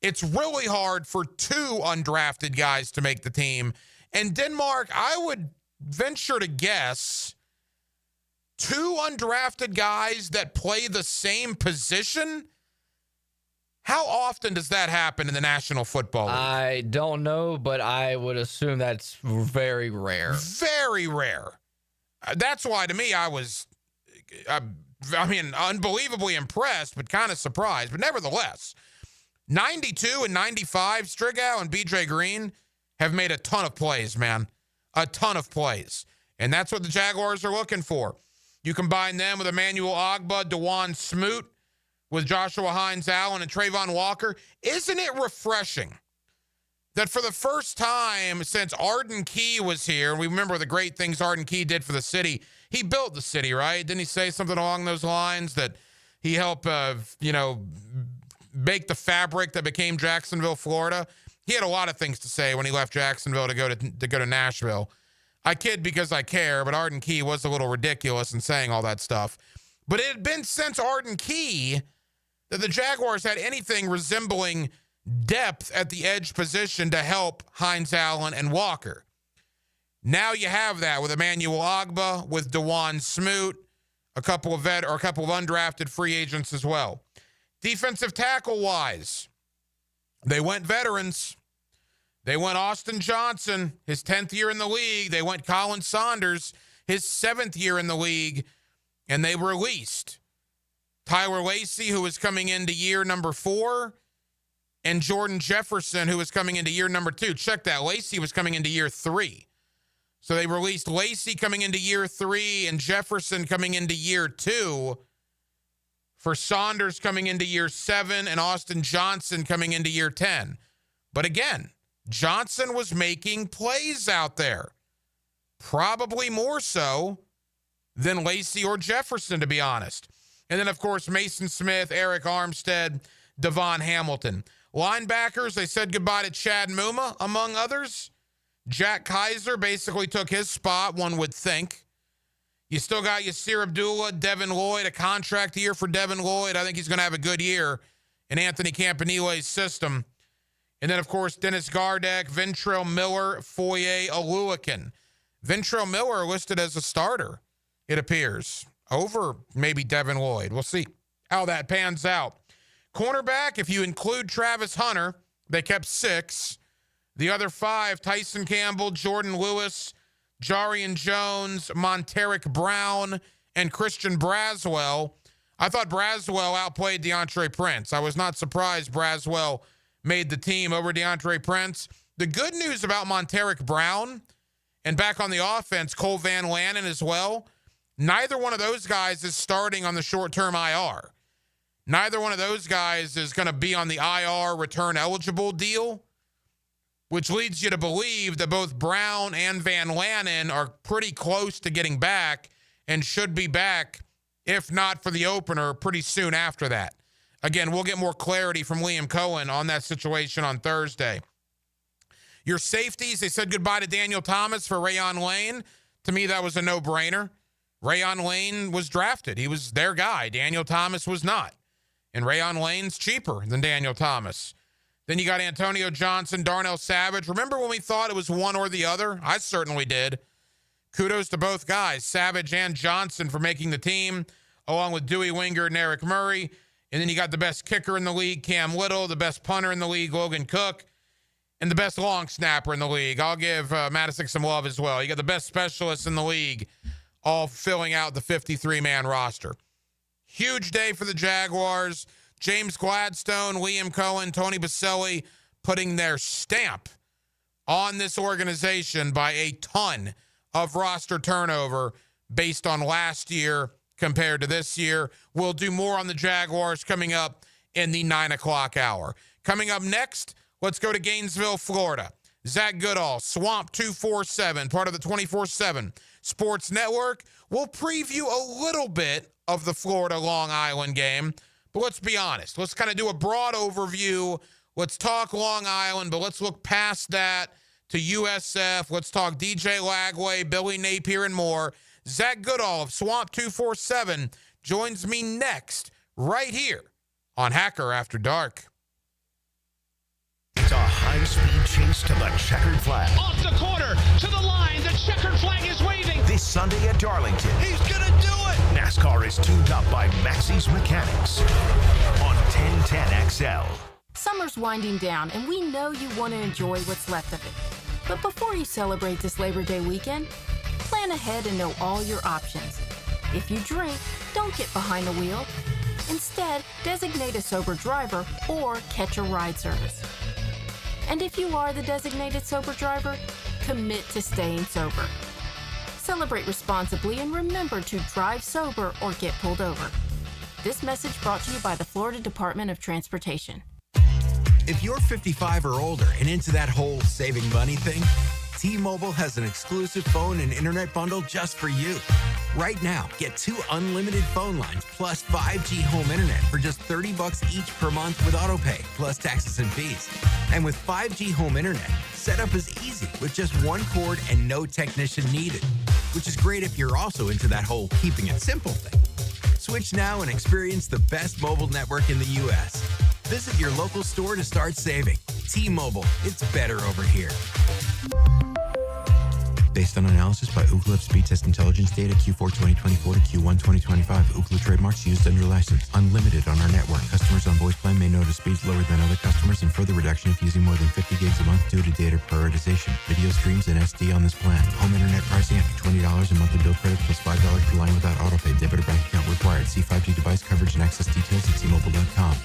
It's really hard for two undrafted guys to make the team. And Denmark, I would venture to guess, two undrafted guys that play the same position? How often does that happen in the National Football League? I don't know, but I would assume that's very rare. Very rare. That's why, to me, I was, unbelievably impressed, but kind of surprised. But nevertheless, 92 and 95, Strigow and B.J. Green have made a ton of plays, man. A ton of plays. And that's what the Jaguars are looking for. You combine them with Emmanuel Ogbah, DeJuan Smoot, with Joshua Hines-Allen and Trayvon Walker. Isn't it refreshing that for the first time since Arden Key was here, and we remember the great things Arden Key did for the city. He built the city, right? Didn't he say something along those lines that he helped, make the fabric that became Jacksonville, Florida? He had a lot of things to say when he left Jacksonville to go to Nashville. I kid because I care, but Arden Key was a little ridiculous in saying all that stuff. But it had been since Arden Key that the Jaguars had anything resembling depth at the edge position to help Hines-Allen and Walker. Now you have that with Emmanuel Ogbah, with DeJuan Smoot, a couple of undrafted free agents as well. Defensive tackle-wise, they went veterans. They went Austin Johnson, his 10th year in the league. They went Colin Saunders, his 7th year in the league. And they released Tyler Lacey, who was coming into year number 4, and Jordan Jefferson, who was coming into year number 2. Check that. Lacey was coming into year 3. So they released Lacey coming into year 3 and Jefferson coming into year 2 for Saunders coming into year 7 and Austin Johnson coming into year 10. But again, Johnson was making plays out there. Probably more so than Lacey or Jefferson, to be honest. And then, of course, Mason Smith, Eric Armstead, Devon Hamilton. Linebackers, they said goodbye to Chad Muma, among others. Jack Kaiser basically took his spot, one would think. You still got Yasir Abdullah, Devin Lloyd, a contract year for Devin Lloyd. I think he's going to have a good year in Anthony Campanile's system. And then, of course, Dennis Gardeck, Ventrell Miller, Foye Oluwakin. Ventrell Miller listed as a starter, it appears, over maybe Devin Lloyd. We'll see how that pans out. Cornerback, if you include Travis Hunter, they kept 6. The other 5, Tyson Campbell, Jordan Lewis, Jarian Jones, Monteric Brown, and Christian Braswell. I thought Braswell outplayed DeAndre Prince. I was not surprised Braswell made the team over DeAndre Prince. The good news about Monteric Brown, and back on the offense, Cole Van Lanen as well, neither one of those guys is starting on the short-term IR. Neither one of those guys is going to be on the IR return-eligible deal, which leads you to believe that both Brown and Van Lanen are pretty close to getting back and should be back, if not for the opener, pretty soon after that. Again, we'll get more clarity from Liam Cohen on that situation on Thursday. Your safeties, they said goodbye to Daniel Thomas for Rayon Lane. To me, that was a no-brainer. Rayon Lane was drafted. He was their guy. Daniel Thomas was not. And Rayon Lane's cheaper than Daniel Thomas. Then you got Antonio Johnson, Darnell Savage. Remember when we thought it was one or the other? I certainly did. Kudos to both guys, Savage and Johnson, for making the team, along with Dewey Wingard and Eric Murray. And then you got the best kicker in the league, Cam Little, the best punter in the league, Logan Cook, and the best long snapper in the league. I'll give Madison some love as well. You got the best specialists in the league, all filling out the 53-man roster. Huge day for the Jaguars. James Gladstone, Liam Cohen, Tony Baselli putting their stamp on this organization by a ton of roster turnover based on last year compared to this year. We'll do more on the Jaguars coming up in the 9 o'clock hour. Coming up next, let's go to Gainesville, Florida. Zach Goodall, Swamp 247, part of the 24/7 Sports Network. We'll preview a little bit of the Florida-Long Island game, but let's be honest. Let's kind of do a broad overview. Let's talk Long Island, but let's look past that to USF. Let's talk DJ Lagway, Billy Napier, and more. Zach Goodall of Swamp 247 joins me next right here on Hacker After Dark. It's a high-speed chase to the checkered flag. Off the corner, to the line, the checkered flag is waving. This Sunday at Darlington. He's gonna do it! NASCAR is tuned up by Maxie's Mechanics on 1010XL. Summer's winding down, and we know you want to enjoy what's left of it. But before you celebrate this Labor Day weekend, plan ahead and know all your options. If you drink, don't get behind the wheel. Instead, designate a sober driver or catch a ride service. And if you are the designated sober driver, commit to staying sober. Celebrate responsibly and remember to drive sober or get pulled over. This message brought to you by the Florida Department of Transportation. If you're 55 or older and into that whole saving money thing, T-Mobile has an exclusive phone and internet bundle just for you. Right now, get 2 unlimited phone lines plus 5G home internet for just $30 each per month with autopay, plus taxes and fees. And with 5G home internet, setup is easy with just 1 cord and no technician needed, which is great if you're also into that whole keeping it simple thing. Switch now and experience the best mobile network in the U.S. Visit your local store to start saving. T-Mobile, it's better over here. Based on analysis by Ookla Speed Test Intelligence data Q4 2024 to Q1 2025, Ookla trademarks used under license. Unlimited on our network. Customers on voice plan may notice speeds lower than other customers and further reduction if using more than 50 gigs a month due to data prioritization. Video streams and SD on this plan. Home internet pricing after $20 a monthly bill credit plus $5 per line without autopay. Debit or bank account required. See 5G device coverage and access details at T-Mobile.com.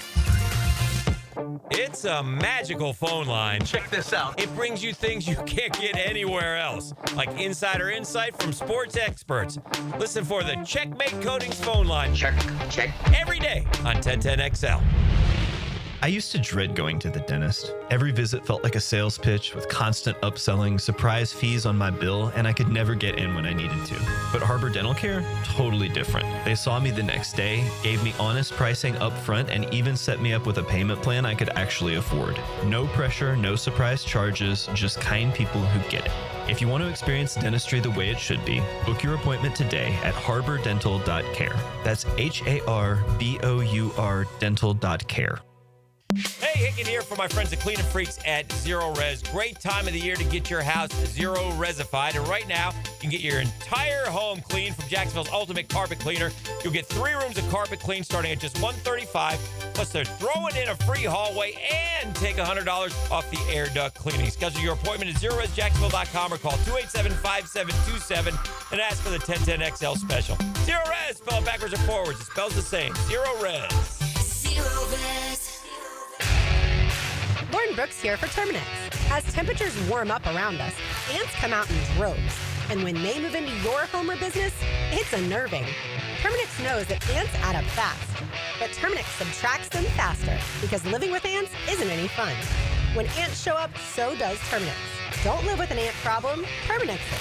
It's a magical phone line. Check this out. It brings you things you can't get anywhere else, like insider insight from sports experts. Listen for the Checkmate Coatings phone line. Check. Every day on 1010XL. I used to dread going to the dentist. Every visit felt like a sales pitch with constant upselling, surprise fees on my bill, and I could never get in when I needed to. But Harbor Dental Care? Totally different. They saw me the next day, gave me honest pricing up front, and even set me up with a payment plan I could actually afford. No pressure, no surprise charges, just kind people who get it. If you want to experience dentistry the way it should be, book your appointment today at harbordental.care. That's HARBOUR dental.care. Hey, Hicken here for my friends at Clean and Freaks at Zero Res. Great time of the year to get your house Zero Resified. And right now, you can get your entire home cleaned from Jacksonville's ultimate carpet cleaner. You'll get 3 rooms of carpet clean starting at just $135. Plus, they're throwing in a free hallway and take $100 off the air duct cleaning. Schedule your appointment at ZeroResJacksonville.com or call 287-5727 and ask for the 1010XL special. Zero Res, spell it backwards or forwards. It spells the same. Zero Res. Zero Res. Lauren Brooks here for Terminix. As temperatures warm up around us, ants come out in droves. And when they move into your home or business, it's unnerving. Terminix knows that ants add up fast. But Terminix subtracts them faster because living with ants isn't any fun. When ants show up, so does Terminix. Don't live with an ant problem, Terminix it.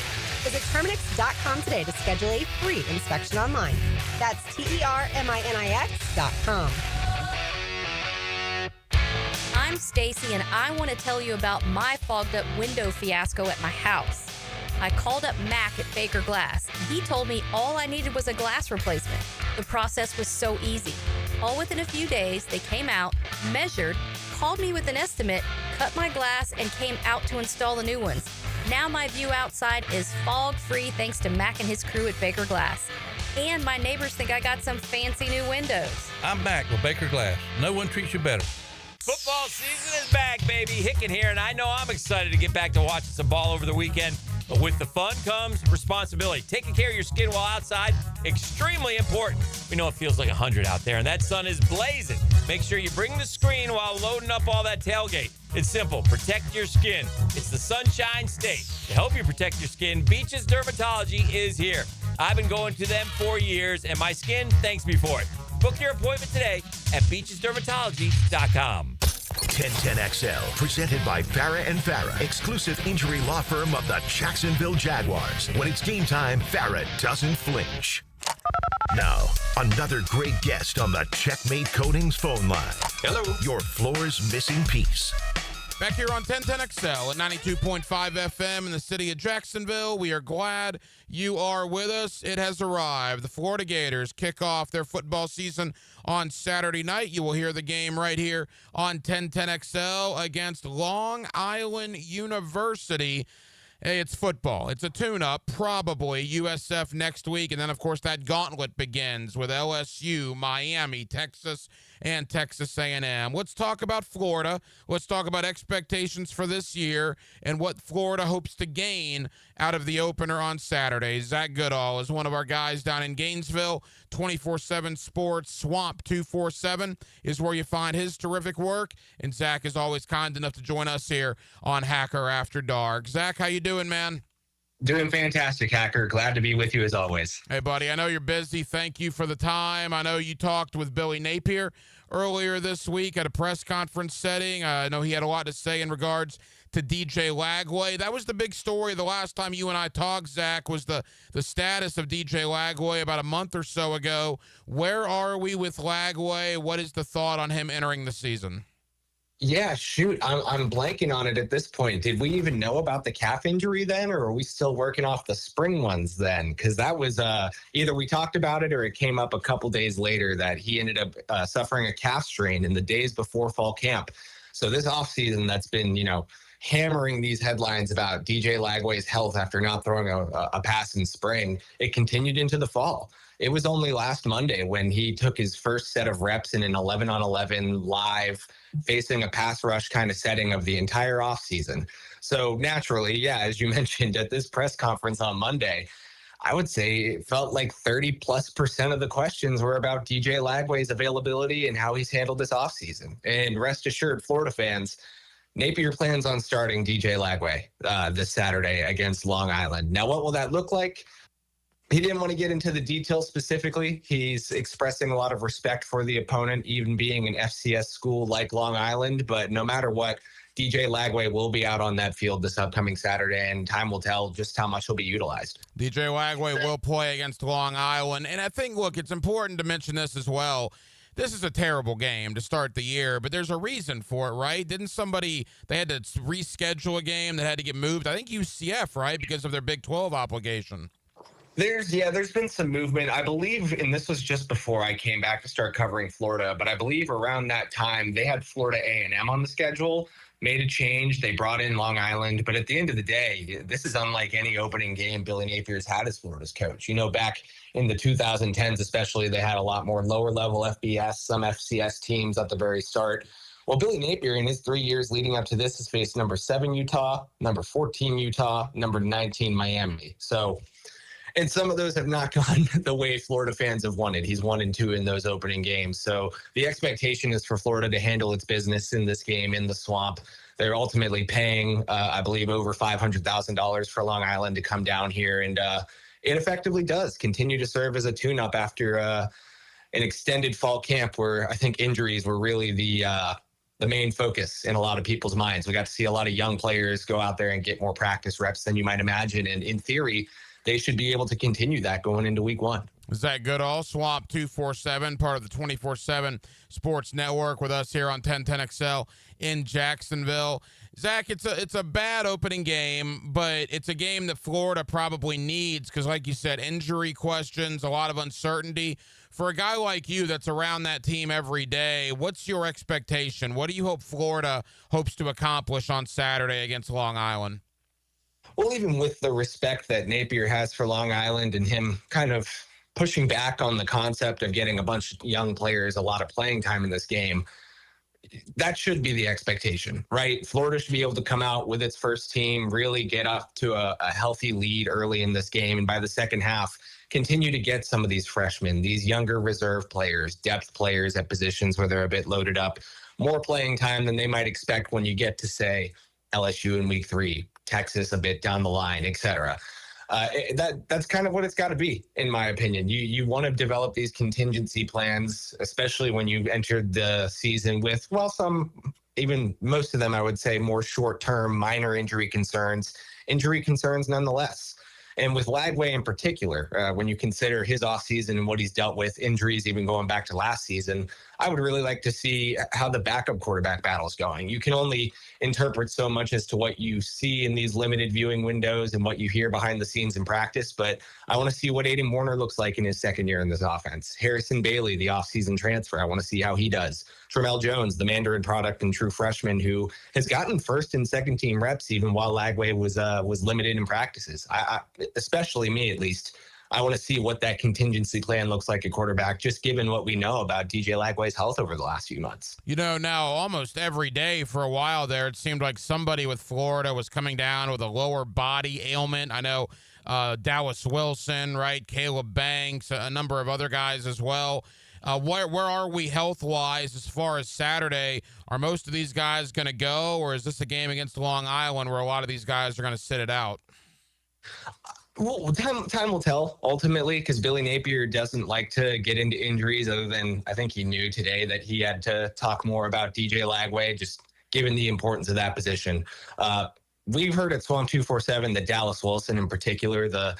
Visit Terminix.com today to schedule a free inspection online. That's TERMINIX.com. I'm Stacy, and I want to tell you about my fogged up window fiasco at my house. I called up Mac at Baker Glass. He told me all I needed was a glass replacement. The process was so easy. All within a few days, they came out, measured, called me with an estimate, cut my glass, and came out to install the new ones. Now my view outside is fog-free thanks to Mac and his crew at Baker Glass. And my neighbors think I got some fancy new windows. I'm Mac with Baker Glass. No one treats you better. Football season is back, baby. Hicken here, and I know I'm excited to get back to watching some ball over the weekend. But with the fun comes responsibility. Taking care of your skin while outside, extremely important. We know it feels like 100 out there, and that sun is blazing. Make sure you bring the screen while loading up all that tailgate. It's simple. Protect your skin. It's the Sunshine State. To help you protect your skin, Beaches Dermatology is here. I've been going to them for years, and my skin thanks me for it. Book your appointment today at beachesdermatology.com. 1010XL, presented by Farah and Farah, exclusive injury law firm of the Jacksonville Jaguars. When it's game time, Farah doesn't flinch. Now, another great guest on the Checkmate Coatings phone line. Hello. Your floor's missing piece. Back here on 1010XL at 92.5 FM in the city of Jacksonville. We are glad you are with us. It has arrived. The Florida Gators kick off their football season on Saturday night. You will hear the game right here on 1010XL against Long Island University. Hey, it's football. It's a tune-up, probably USF next week. And then, of course, that gauntlet begins with LSU, Miami, Texas, and Texas A&M. Let's talk about Florida. Let's talk about expectations for this year and what Florida hopes to gain out of the opener on Saturday. Zach Goodall is one of our guys down in Gainesville. 24/7 Sports Swamp 247 is where you find his terrific work. And Zach is always kind enough to join us here on Hacker After Dark. Zach, how you doing, man? Doing fantastic, Hacker. Glad to be with you as always. Hey, buddy, I know you're busy. Thank you for the time. I know you talked with Billy Napier earlier this week at a press conference setting. I know he had a lot to say in regards to DJ Lagway. That was the big story the last time you and I talked, Zach, was the status of DJ Lagway about a month or so ago. Where are we with Lagway? What is the thought on him entering the season? Yeah, shoot. I'm blanking on it at this point. Did we even know about the calf injury then, or are we still working off the spring ones then? Because that was either we talked about it or it came up a couple days later that he ended up suffering a calf strain in the days before fall camp. So this offseason that's been, hammering these headlines about DJ Lagway's health after not throwing a pass in spring, it continued into the fall. It was only last Monday when he took his first set of reps in an 11-on-11 live, facing a pass rush kind of setting of the entire offseason. So naturally, yeah, as you mentioned at this press conference on Monday, I would say it felt like 30+% of the questions were about DJ Lagway's availability and how he's handled this offseason. And rest assured, Florida fans, Napier plans on starting DJ Lagway this Saturday against Long Island. Now, what will that look like? He didn't want to get into the details specifically. He's expressing a lot of respect for the opponent, even being an FCS school like Long Island. But no matter what, DJ Lagway will be out on that field this upcoming Saturday, and time will tell just how much he'll be utilized. DJ Lagway will play against Long Island. And I think, look, it's important to mention this as well. This is a terrible game to start the year, but there's a reason for it, right? Didn't they had to reschedule a game that had to get moved? I think UCF, right, because of their Big 12 obligation. There's been some movement. I believe, and this was just before I came back to start covering Florida, but I believe around that time they had Florida A&M on the schedule, made a change. They brought in Long Island, but at the end of the day, this is unlike any opening game Billy Napier's had as Florida's coach. Back in the 2010s especially, they had a lot more lower level FBS, some FCS teams at the very start. Well, Billy Napier in his 3 years leading up to this has faced number 7 Utah, number 14 Utah, number 19 Miami. And some of those have not gone the way Florida fans have wanted. He's 1-2 in those opening games. So the expectation is for Florida to handle its business in this game in the Swamp. They're ultimately paying, I believe, over $500,000 for Long Island to come down here. And it effectively does continue to serve as a tune-up after an extended fall camp where I think injuries were really the main focus in a lot of people's minds. We got to see a lot of young players go out there and get more practice reps than you might imagine. And in theory, they should be able to continue that going into week one. Zach Goodall, Swamp 247, part of the 24/7 Sports Network, with us here on 1010XL in Jacksonville. Zach, it's a bad opening game, but it's a game that Florida probably needs because, like you said, injury questions, a lot of uncertainty. For a guy like you that's around that team every day, what's your expectation? What do you hope Florida hopes to accomplish on Saturday against Long Island? Well, even with the respect that Napier has for Long Island and him kind of pushing back on the concept of getting a bunch of young players a lot of playing time in this game, that should be the expectation, right? Florida should be able to come out with its first team, really get up to a healthy lead early in this game. And by the second half, continue to get some of these freshmen, these younger reserve players, depth players at positions where they're a bit loaded up, more playing time than they might expect when you get to, say, LSU in week 3, Texas a bit down the line, et cetera. That's kind of what it's got to be, in my opinion. You want to develop these contingency plans, especially when you entered the season with, well, even most of them, I would say, more short-term minor injury concerns nonetheless. And with Lagway in particular, when you consider his offseason and what he's dealt with, injuries even going back to last season, I would really like to see how the backup quarterback battle is going. You can only interpret so much as to what you see in these limited viewing windows and what you hear behind the scenes in practice, but I want to see what Aiden Warner looks like in his second year in this offense. Harrison Bailey, the offseason transfer, I want to see how he does. Tremel Jones, the Mandarin product and true freshman who has gotten first and second team reps even while Lagway was limited in practices. I especially me at least, I want to see what that contingency plan looks like at quarterback, just given what we know about DJ Lagway's health over the last few months. Now almost every day for a while there, it seemed like somebody with Florida was coming down with a lower body ailment. I know Dallas Wilson, right? Caleb Banks, a number of other guys as well. Where are we health-wise as far as Saturday? Are most of these guys going to go, or is this a game against Long Island where a lot of these guys are going to sit it out? Well, time will tell ultimately, because Billy Napier doesn't like to get into injuries, other than I think he knew today that he had to talk more about DJ Lagway, just given the importance of that position. We've heard at Swamp 247 that Dallas Wilson in particular, the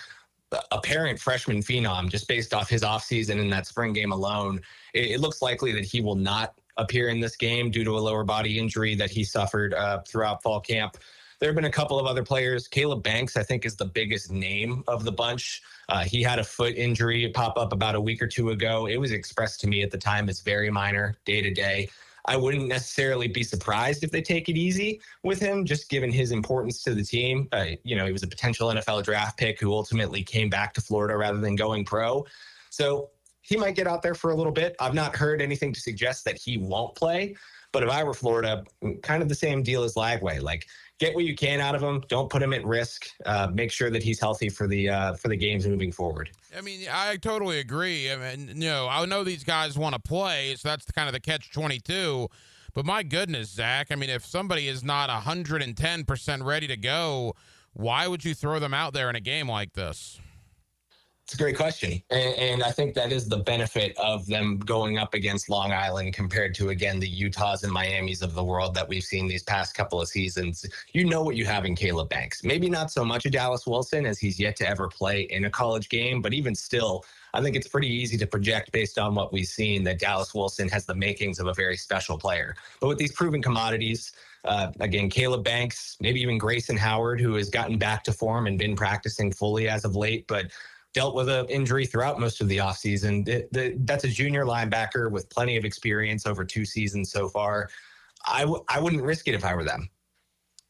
apparent freshman phenom, just based off his offseason in that spring game alone, it looks likely that he will not appear in this game due to a lower body injury that he suffered throughout fall camp. There have been a couple of other players. Caleb Banks, I think, is the biggest name of the bunch. He had a foot injury pop up about a week or two ago. It was expressed to me at the time as very minor, day-to-day. I wouldn't necessarily be surprised if they take it easy with him, just given his importance to the team. He was a potential NFL draft pick who ultimately came back to Florida rather than going pro. So he might get out there for a little bit. I've not heard anything to suggest that he won't play. But if I were Florida, kind of the same deal as Lagway. Like, get what you can out of him. Don't put him at risk. Make sure that he's healthy for the games moving forward. I mean, I totally agree. I mean, I know these guys want to play, so that's kind of the catch-22. But my goodness, Zach, I mean, if somebody is not 110% ready to go, why would you throw them out there in a game like this? It's a great question. And I think that is the benefit of them going up against Long Island compared to, again, the Utahs and Miamis of the world that we've seen these past couple of seasons. You know what you have in Caleb Banks. Maybe not so much a Dallas Wilson, as he's yet to ever play in a college game, but even still, I think it's pretty easy to project based on what we've seen that Dallas Wilson has the makings of a very special player. But with these proven commodities, again, Caleb Banks, maybe even Grayson Howard, who has gotten back to form and been practicing fully as of late, but dealt with an injury throughout most of the offseason. That's a junior linebacker with plenty of experience over 2 seasons so far. I wouldn't risk it if I were them.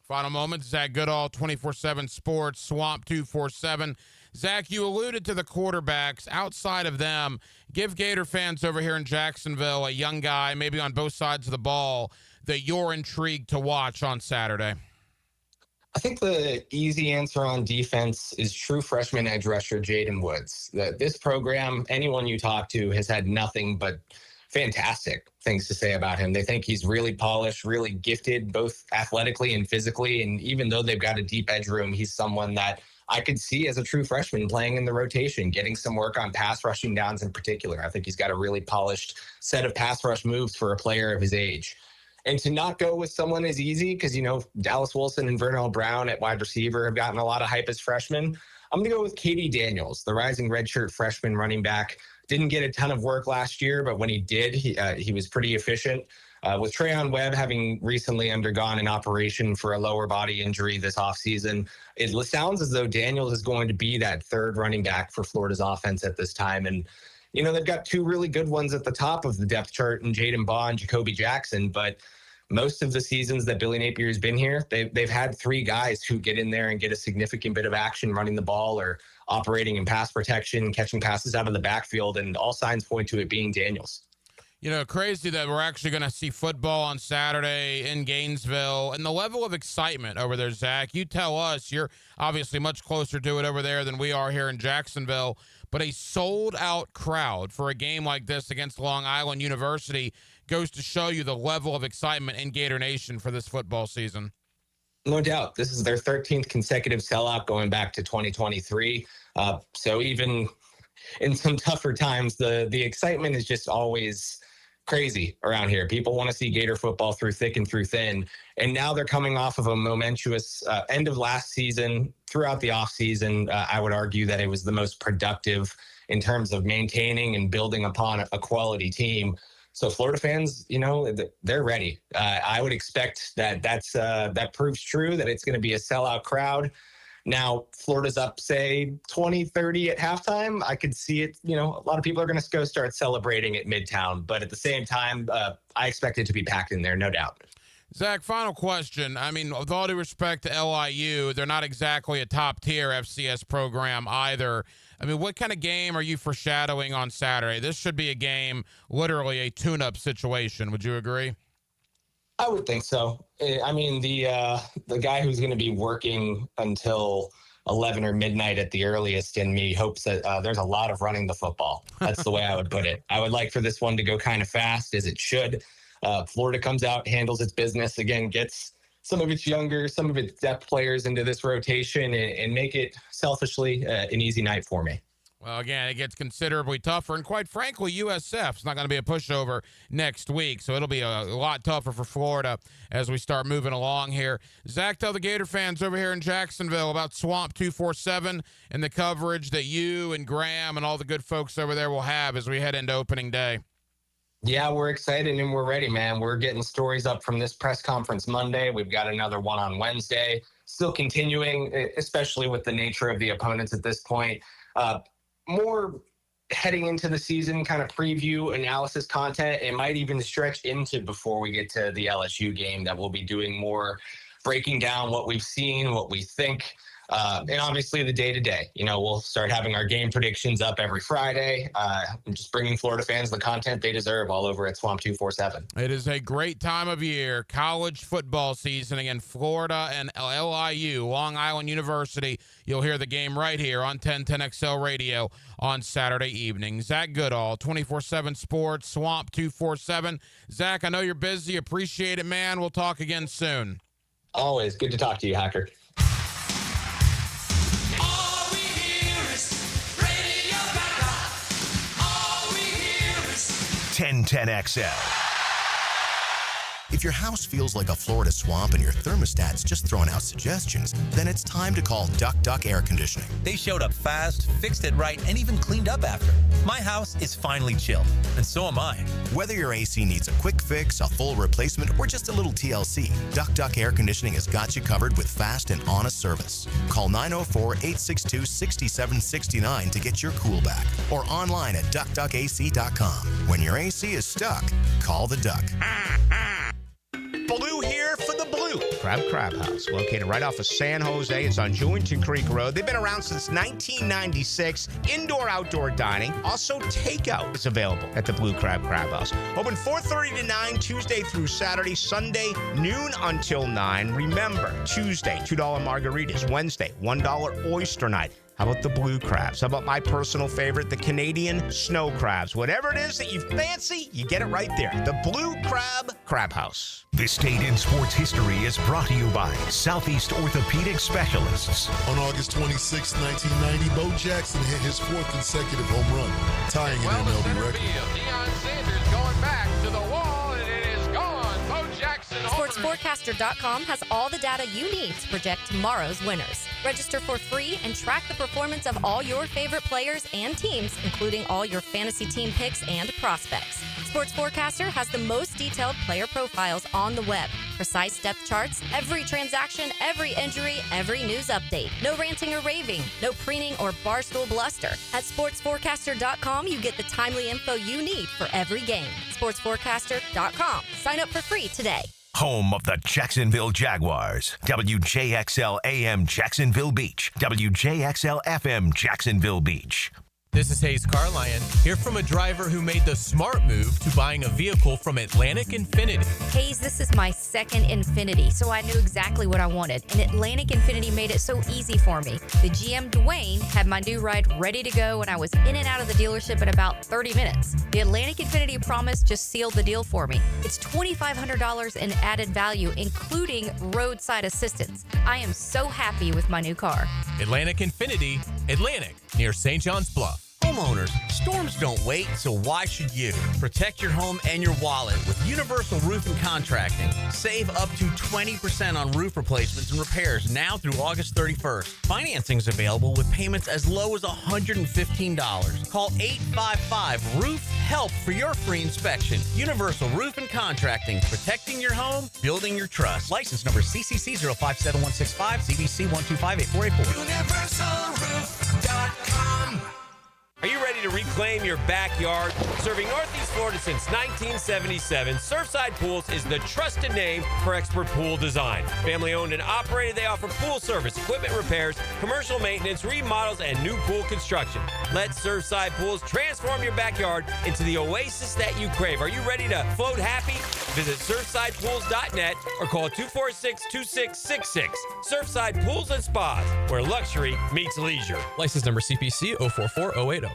Final moments, Zach Goodall, 24/7 Sports, Swamp 247. Zach, you alluded to the quarterbacks. Outside of them, give Gator fans over here in Jacksonville, a young guy, maybe on both sides of the ball, that you're intrigued to watch on Saturday. I think the easy answer on defense is true freshman edge rusher Jaden Woods. This program, anyone you talk to, has had nothing but fantastic things to say about him. They think he's really polished, really gifted, both athletically and physically. And even though they've got a deep edge room, he's someone that I could see as a true freshman playing in the rotation, getting some work on pass rushing downs in particular. I think he's got a really polished set of pass rush moves for a player of his age. And to not go with someone as easy, because, Dallas Wilson and Vernell Brown at wide receiver have gotten a lot of hype as freshmen. I'm going to go with Katie Daniels, the rising redshirt freshman running back. Didn't get a ton of work last year, but when he did, he was pretty efficient. With Trayon Webb having recently undergone an operation for a lower body injury this offseason, it sounds as though Daniels is going to be that third running back for Florida's offense at this time. And they've got 2 really good ones at the top of the depth chart in Jaden Baugh and Jacoby Jackson, but most of the seasons that Billy Napier has been here, they've had 3 guys who get in there and get a significant bit of action running the ball or operating in pass protection, catching passes out of the backfield, and all signs point to it being Daniels. Crazy that we're actually going to see football on Saturday in Gainesville, and the level of excitement over there, Zach. You tell us. You're obviously much closer to it over there than we are here in Jacksonville. but a sold-out crowd for a game like this against Long Island University goes to show you the level of excitement in Gator Nation for this football season. No doubt. This is their 13th consecutive sellout going back to 2023. So even in some tougher times, the excitement is just always crazy around here. People want to see Gator football through thick and through thin. And now they're coming off of a momentous end of last season. Throughout the offseason, I would argue that it was the most productive in terms of maintaining and building upon a quality team. So Florida fans, they're ready. I would expect that proves true, that it's going to be a sellout crowd. Now, Florida's up, say, 20-30 at halftime. I could see it. A lot of people are going to go start celebrating at Midtown. But at the same time, I expect it to be packed in there, no doubt. Zach, final question. I mean, with all due respect to LIU, they're not exactly a top-tier FCS program either. I mean, what kind of game are you foreshadowing on Saturday? This should be a game, literally a tune-up situation. Would you agree? I would think so. I mean, the guy who's going to be working until 11 or midnight at the earliest in me hopes that there's a lot of running the football. That's the way I would put it. I would like for this one to go kind of fast, as it should. Florida comes out, handles its business, again, gets some of its younger, some of its depth players into this rotation and make it selfishly an easy night for me. Well, again, it gets considerably tougher, and quite frankly, USF's not going to be a pushover next week, so it'll be a lot tougher for Florida as we start moving along here. Zach, tell the Gator fans over here in Jacksonville about Swamp 247 and the coverage that you and Graham and all the good folks over there will have as we head into opening day. Yeah, we're excited and we're ready, man. We're getting stories up from this press conference Monday. We've got another one on Wednesday. Still continuing, especially with the nature of the opponents at this point. More heading into the season kind of preview analysis content. It might even stretch into before we get to the LSU game, that we'll be doing more breaking down what we've seen, what we think, and obviously the day-to-day. We'll start having our game predictions up every Friday. Just bringing Florida fans the content they deserve all over at Swamp 247. It is a great time of year, college football season. Again, Florida and LIU, Long Island University. You'll hear the game right here on 1010XL Radio on Saturday evening. Zach Goodall, 24/7 Sports, Swamp 247. Zach, I know you're busy. Appreciate it, man. We'll talk again soon. Always good to talk to you, Hacker. 1010XL. If your house feels like a Florida swamp and your thermostat's just throwing out suggestions, then it's time to call Duck Duck Air Conditioning. They showed up fast, fixed it right, and even cleaned up after. My house is finally chilled, and so am I. Whether your AC needs a quick fix, a full replacement, or just a little TLC, Duck Duck Air Conditioning has got you covered with fast and honest service. Call 904-862-6769 to get your cool back, or online at duckduckac.com. When your AC is stuck, call the Duck. Blue here for the Blue Crab House, located right off of San Jose. It's on Jewington Creek Road. They've been around since 1996. Indoor-outdoor dining. Also, takeout is available at the Blue Crab House. Open 4:30 to 9, Tuesday through Saturday. Sunday, noon until 9. Remember, Tuesday, $2 margaritas. Wednesday, $1 oyster night. How about the blue crabs? How about my personal favorite, the Canadian snow crabs? Whatever it is that you fancy, you get it right there. The Blue Crab House. This date in sports history is brought to you by Southeast Orthopedic Specialists. On August 26, 1990, Bo Jackson hit his 4th consecutive home run, tying an MLB record. Deion Sanders going back to the wall, and it is gone. Bo Jackson. SportsForecaster.com has all the data you need to project tomorrow's winners. Register for free and track the performance of all your favorite players and teams, including all your fantasy team picks and prospects. Sports Forecaster has the most detailed player profiles on the web, precise depth charts, every transaction, every injury, every news update. No ranting or raving, no preening or barstool bluster. At SportsForecaster.com, you get the timely info you need for every game. SportsForecaster.com. Sign up for free today. Home of the Jacksonville Jaguars. WJXL AM Jacksonville Beach. WJXL FM Jacksonville Beach. This is Hayes Carlion, here from a driver who made the smart move to buying a vehicle from Atlantic Infinity. Hayes, this is my second Infinity, so I knew exactly what I wanted. And Atlantic Infinity made it so easy for me. The GM Dwayne had my new ride ready to go, and I was in and out of the dealership in about 30 minutes. The Atlantic Infinity promise just sealed the deal for me. It's $2,500 in added value, including roadside assistance. I am so happy with my new car. Atlantic Infinity, Atlantic, near St. John's Bluff. Homeowners, storms don't wait, so why should you? Protect your home and your wallet with Universal Roof and Contracting. Save up to 20% on roof replacements and repairs now through August 31st. Financing is available with payments as low as $115. Call 855-ROOF-HELP for your free inspection. Universal Roof and Contracting, protecting your home, building your trust. License number CCC 057165, CBC 1258484. UniversalRoof.com. Are you ready to reclaim your backyard? Serving Northeast Florida since 1977, Surfside Pools is the trusted name for expert pool design. Family owned and operated, they offer pool service, equipment repairs, commercial maintenance, remodels, and new pool construction. Let Surfside Pools transform your backyard into the oasis that you crave. Are you ready to float happy? Visit surfsidepools.net or call 246-2666. Surfside Pools and Spas, where luxury meets leisure. License number CPC 044080.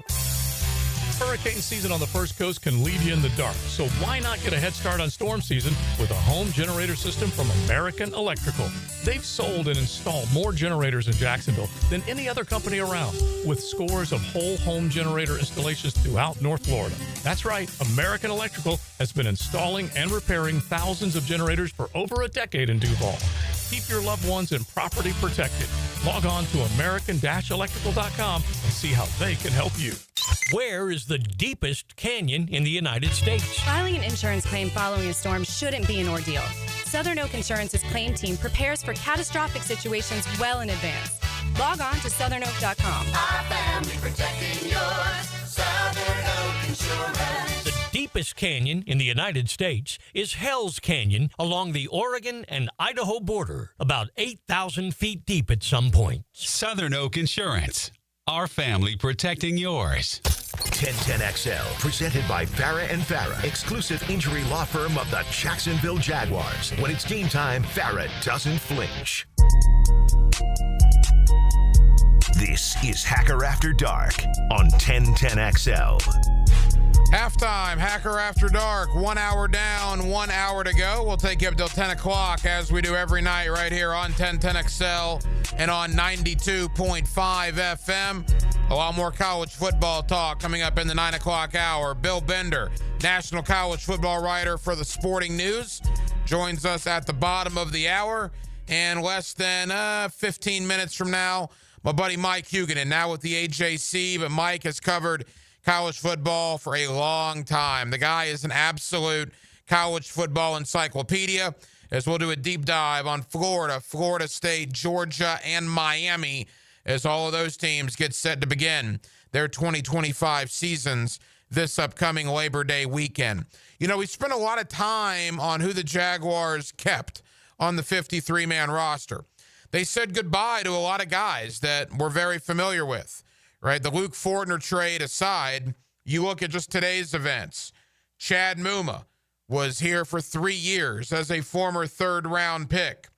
Hurricane season on the First Coast can leave you in the dark, so why not get a head start on storm season with a home generator system from American Electrical? They've sold and installed more generators in Jacksonville than any other company around, with scores of whole home generator installations throughout North Florida. That's right, American Electrical has been installing and repairing thousands of generators for over a decade in Duval. Keep your loved ones and property protected. Log on to american-electrical.com and see how they can help you. Where is the deepest canyon in the United States? Filing an insurance claim following a storm shouldn't be an ordeal. Southern Oak Insurance's claim team prepares for catastrophic situations well in advance. Log on to southernoak.com. Our family protecting yours. Southern Oak Insurance. The deepest canyon in the United States is Hell's Canyon along the Oregon and Idaho border, about 8,000 feet deep at some point. Southern Oak Insurance. Our family protecting yours. 1010XL, presented by Farah and Farah, exclusive injury law firm of the Jacksonville Jaguars. When it's game time, Farah doesn't flinch. This is Hacker After Dark on 1010XL. Halftime, Hacker After Dark, 1 hour down, 1 hour to go. We'll take you up till 10 o'clock as we do every night right here on 1010XL and on 92.5 FM. A lot more college football talk coming up in the 9 o'clock hour. Bill Bender, national college football writer for the Sporting News, joins us at the bottom of the hour. And less than 15 minutes from now, my buddy Mike Huguenin, now with the AJC, but Mike has covered college football for a long time. The guy is an absolute college football encyclopedia, as we'll do a deep dive on Florida, Florida State, Georgia, and Miami, as all of those teams get set to begin their 2025 seasons this upcoming Labor Day weekend. You know, we spent a lot of time on who the Jaguars kept on the 53-man roster. They said goodbye to a lot of guys that we're very familiar with. Right, the Luke Fortner trade aside, you look at just today's events. Chad Muma was here for 3 years as a former third-round pick.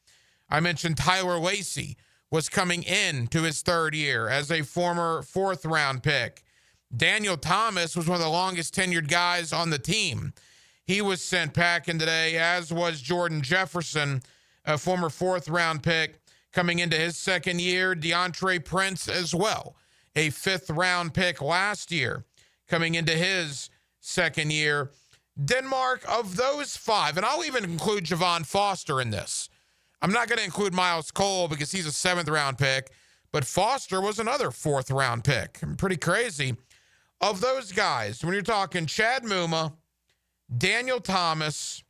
I mentioned Tyler Lacey was coming in to his third year as a former fourth-round pick. Daniel Thomas was one of the longest-tenured guys on the team. He was sent packing today, as was Jordan Jefferson, a former fourth-round pick, coming into his second year. DeAndre Prince as well, a fifth-round pick last year, coming into his second year. Denmark, of those five, and I'll even include Javon Foster in this. I'm not going to include Miles Cole because he's a seventh-round pick, but Foster was another fourth-round pick. Pretty crazy. Of those guys, when you're talking Chad Muma, Daniel Thomas,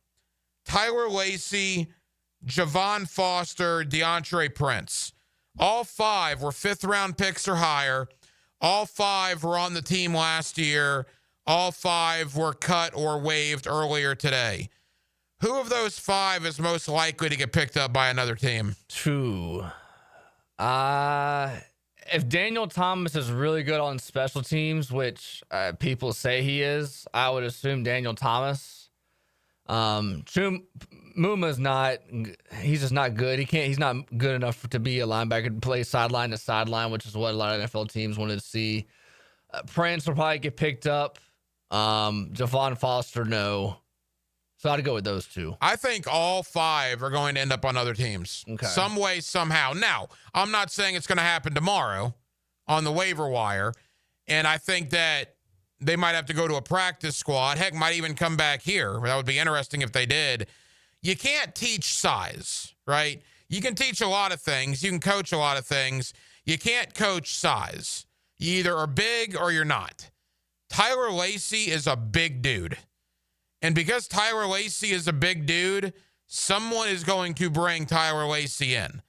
Tyler Lacey, Javon Foster, DeAndre Prince, all five were fifth-round picks or higher. All five were on the team last year. All five were cut or waived earlier today. Who of those five is most likely to get picked up by another team? True. if Daniel Thomas is really good on special teams, which people say he is, I would assume Daniel Thomas. Muma's not. He's just not good. He's not good enough to be a linebacker to play sideline to sideline, which is what a lot of NFL teams wanted to see. Prince will probably get picked up. Javon Foster, no. So I'd go with those two. I think all 5 are going to end up on other teams. Okay. Some way, somehow. Now, I'm not saying it's going to happen tomorrow on the waiver wire. And I think that they might have to go to a practice squad. Heck, might even come back here. That would be interesting if they did. You can't teach size, right? You can teach a lot of things. You can coach a lot of things. You can't coach size. You either are big or you're not. Tyler Lacey is a big dude. And because Tyler Lacey is a big dude, someone is going to bring Tyler Lacey in.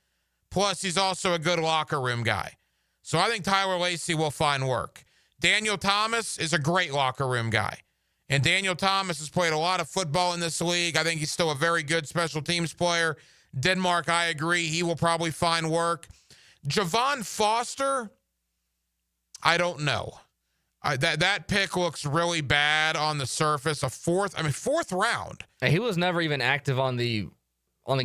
Plus, he's also a good locker room guy. So I think Tyler Lacey will find work. Daniel Thomas is a great locker room guy. And Daniel Thomas has played a lot of football in this league. I think he's still a very good special teams player. Denmark, I agree. He will probably find work. Javon Foster, I don't know. That pick looks really bad on the surface. Fourth round. He was never even active on the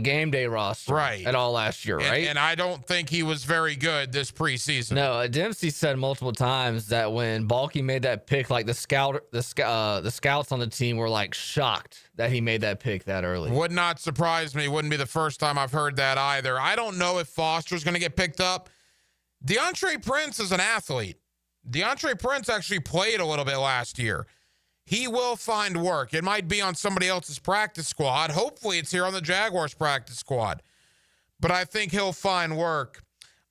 game day roster at all last year, right? And I don't think he was very good this preseason. No, Dempsey said multiple times that when Balky made that pick, like the scouts on the team were like shocked that he made that pick that early. Would not surprise me. Wouldn't be the first time I've heard that either. I don't know if Foster's going to get picked up. DeAndre Prince is an athlete. DeAndre Prince actually played a little bit last year. He will find work. It might be on somebody else's practice squad. Hopefully it's here on the Jaguars practice squad. But I think he'll find work.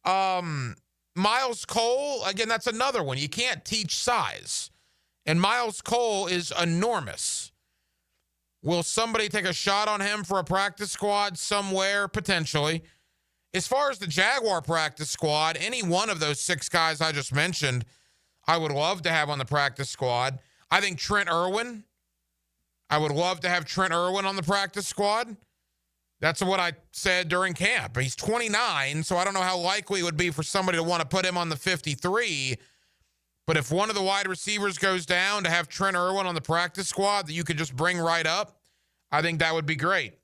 Miles Cole, again, that's another one. You can't teach size. And Miles Cole is enormous. Will somebody take a shot on him for a practice squad somewhere? Potentially. As far as the Jaguar practice squad, any one of those 6 guys I just mentioned, I would love to have on the practice squad. I think Trent Irwin, I would love to have Trent Irwin on the practice squad. That's what I said during camp. He's 29, so I don't know how likely it would be for somebody to want to put him on the 53. But if one of the wide receivers goes down, to have Trent Irwin on the practice squad that you could just bring right up, I think that would be great.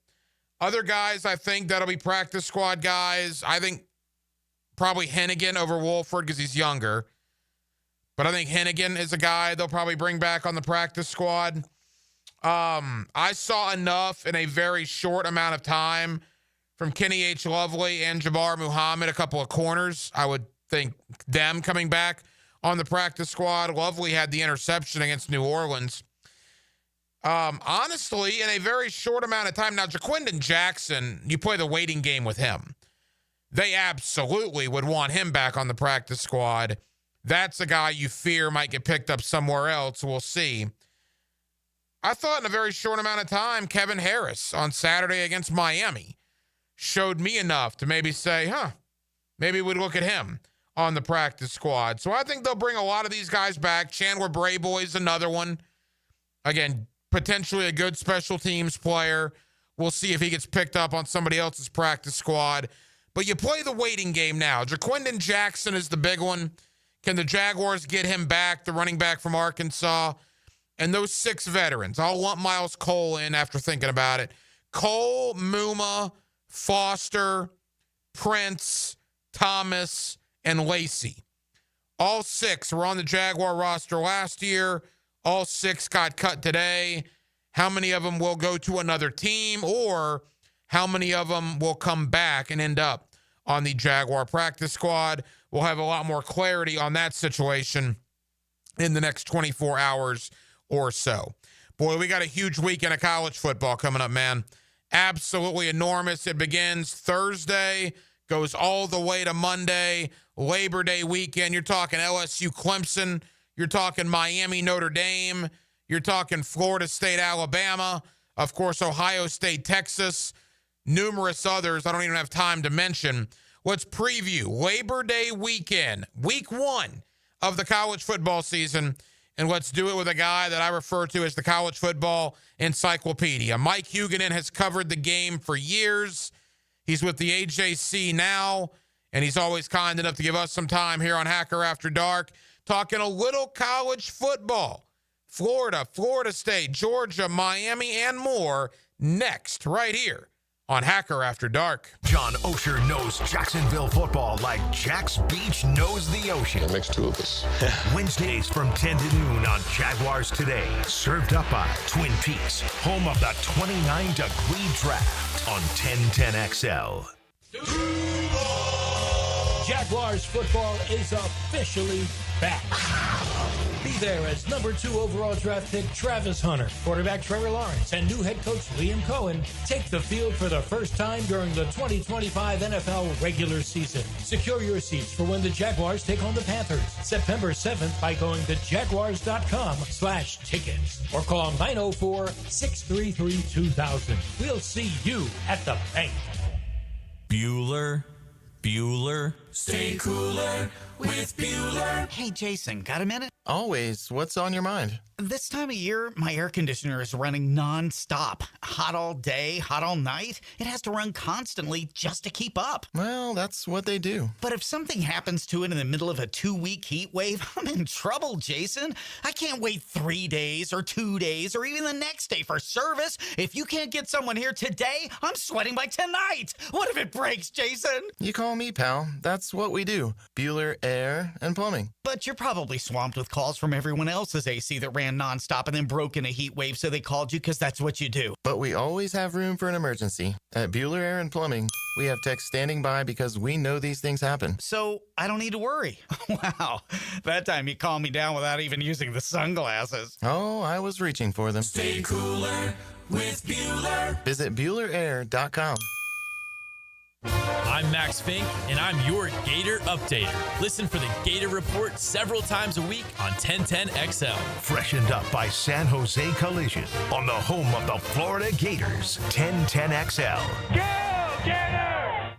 Other guys, I think that'll be practice squad guys. I think probably Hennigan over Wolford because he's younger. But I think Hennigan is a guy they'll probably bring back on the practice squad. I saw enough in a very short amount of time from Kenny H. Lovely and Jabbar Muhammad, a couple of corners. I would think them coming back on the practice squad. Lovely had the interception against New Orleans. Honestly, in a very short amount of time. Now, Jaquindon Jackson, you play the waiting game with him. They absolutely would want him back on the practice squad. That's a guy you fear might get picked up somewhere else. We'll see. I thought in a very short amount of time, Kevin Harris on Saturday against Miami showed me enough to maybe say, maybe we'd look at him on the practice squad. So I think they'll bring a lot of these guys back. Chandler Brayboy's another one. Again, potentially a good special teams player. We'll see if he gets picked up on somebody else's practice squad. But you play the waiting game now. Jaquindon Jackson is the big one. Can the Jaguars get him back, the running back from Arkansas? And those 6 veterans. I'll lump Miles Cole in after thinking about it. Cole, Muma, Foster, Prince, Thomas, and Lacey. All 6 were on the Jaguar roster last year. All 6 got cut today. How many of them will go to another team, or how many of them will come back and end up on the Jaguar practice squad? We'll have a lot more clarity on that situation in the next 24 hours or so. Boy, we got a huge weekend of college football coming up, man. Absolutely enormous. It begins Thursday, goes all the way to Monday, Labor Day weekend. You're talking LSU Clemson. You're talking Miami Notre Dame. You're talking Florida State Alabama. Of course, Ohio State Texas. Numerous others I don't even have time to mention. Let's preview Labor Day weekend, week 1 of the college football season. And let's do it with a guy that I refer to as the college football encyclopedia. Mike Huguenin has covered the game for years. He's with the AJC now. And he's always kind enough to give us some time here on Hacker After Dark, talking a little college football. Florida, Florida State, Georgia, Miami, and more next right here on Hacker After Dark. John Osher knows Jacksonville football like Jack's Beach knows the ocean. That makes two of us. Wednesdays from 10 to noon on Jaguars Today. Served up by Twin Peaks, home of the 29-degree draft on 1010XL. Jaguars football is officially back. Be there as number 2 overall draft pick Travis Hunter, quarterback Trevor Lawrence, and new head coach Liam Cohen take the field for the first time during the 2025 NFL regular season. Secure your seats for when the Jaguars take on the Panthers September 7th by going to jaguars.com/tickets or call 904-633-2000. We'll see you at the bank. Bueller. Stay cooler with Bueller. Hey, Jason, got a minute? Always. What's on your mind? This time of year, my air conditioner is running non-stop. Hot all day, hot all night. It has to run constantly just to keep up. Well, that's what they do. But if something happens to it in the middle of a 2-week heat wave, I'm in trouble, Jason. I can't wait 3 days or 2 days or even the next day for service. If you can't get someone here today, I'm sweating by tonight. What if it breaks, Jason? You call me, pal. That's what we do. Bueller Air and Plumbing. But you're probably swamped with calls from everyone else's AC that ran nonstop and then broke in a heat wave, so they called you because that's what you do. But we always have room for an emergency. At Bueller Air and Plumbing, we have techs standing by because we know these things happen. So I don't need to worry. Wow. That time you calmed me down without even using the sunglasses. Oh, I was reaching for them. Stay cooler with Bueller. Visit BuellerAir.com. I'm Max Fink, and I'm your Gator Updater. Listen for the Gator Report several times a week on 1010XL. Freshened up by San Jose Collision on the home of the Florida Gators, 1010XL. Go, Gators!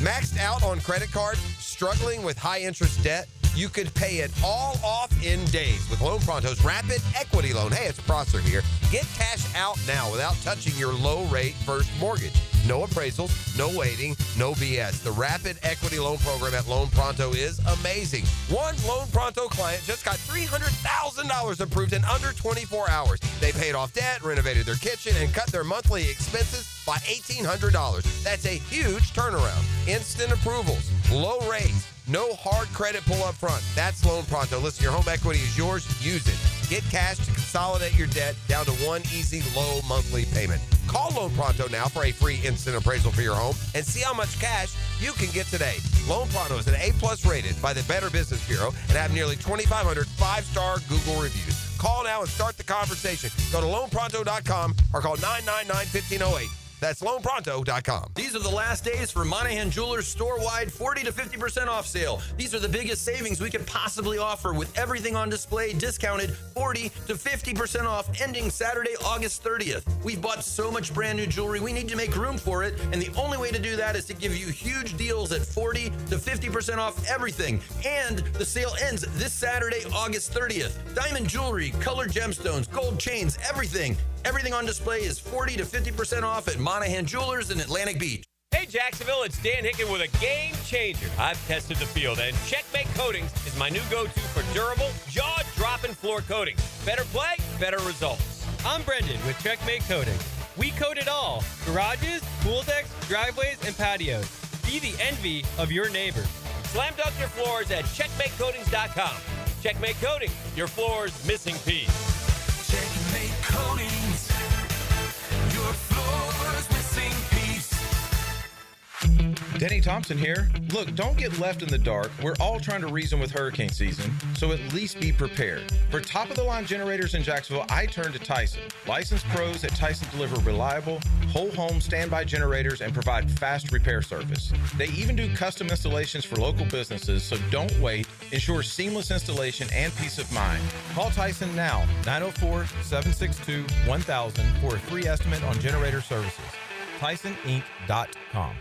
Maxed out on credit cards, struggling with high-interest debt? You could pay it all off in days with Loan Pronto's Rapid Equity Loan. Hey, it's Prosser here. Get cash out now without touching your low-rate first mortgage. No appraisals, no waiting, no BS. The Rapid Equity Loan Program at Loan Pronto is amazing. One Loan Pronto client just got $300,000 approved in under 24 hours. They paid off debt, renovated their kitchen, and cut their monthly expenses by $1,800. That's a huge turnaround. Instant approvals, low rates, no hard credit pull up front. That's Loan Pronto. Listen, your home equity is yours. Use it. Get cash to consolidate your debt down to one easy, low monthly payment. Call Loan Pronto now for a free instant appraisal for your home and see how much cash you can get today. Loan Pronto is an A+ rated by the Better Business Bureau and have nearly 2,500 5-star Google reviews. Call now and start the conversation. Go to loanpronto.com or call 999-1508. That's loanpronto.com. These are the last days for Monahan Jewelers store-wide 40 to 50% off sale. These are the biggest savings we could possibly offer with everything on display discounted 40 to 50% off ending Saturday, August 30th. We've bought so much brand new jewelry, we need to make room for it, and the only way to do that is to give you huge deals at 40 to 50% off everything. And the sale ends this Saturday, August 30th. Diamond jewelry, colored gemstones, gold chains, everything. Everything on display is 40 to 50% off at Monahan Jewelers in Atlantic Beach. Hey Jacksonville, it's Dan Hicken with a game changer. I've tested the field, and Checkmate Coatings is my new go-to for durable, jaw-dropping floor coatings. Better play, better results. I'm Brendan with Checkmate Coatings. We coat it all: garages, pool decks, driveways, and patios. Be the envy of your neighbors. Slam dunk your floors at checkmatecoatings.com. Checkmate Coatings, your floor's missing piece. Checkmate Coatings, your floor's missing piece. Denny Thompson here. Look, don't get left in the dark. We're all trying to reason with hurricane season, so at least be prepared. For top-of-the-line generators in Jacksonville, I turn to Tyson. Licensed pros at Tyson deliver reliable, whole-home standby generators and provide fast repair service. They even do custom installations for local businesses, so don't wait. Ensure seamless installation and peace of mind. Call Tyson now, 904-762-1000 for a free estimate on generator services. TysonInc.com.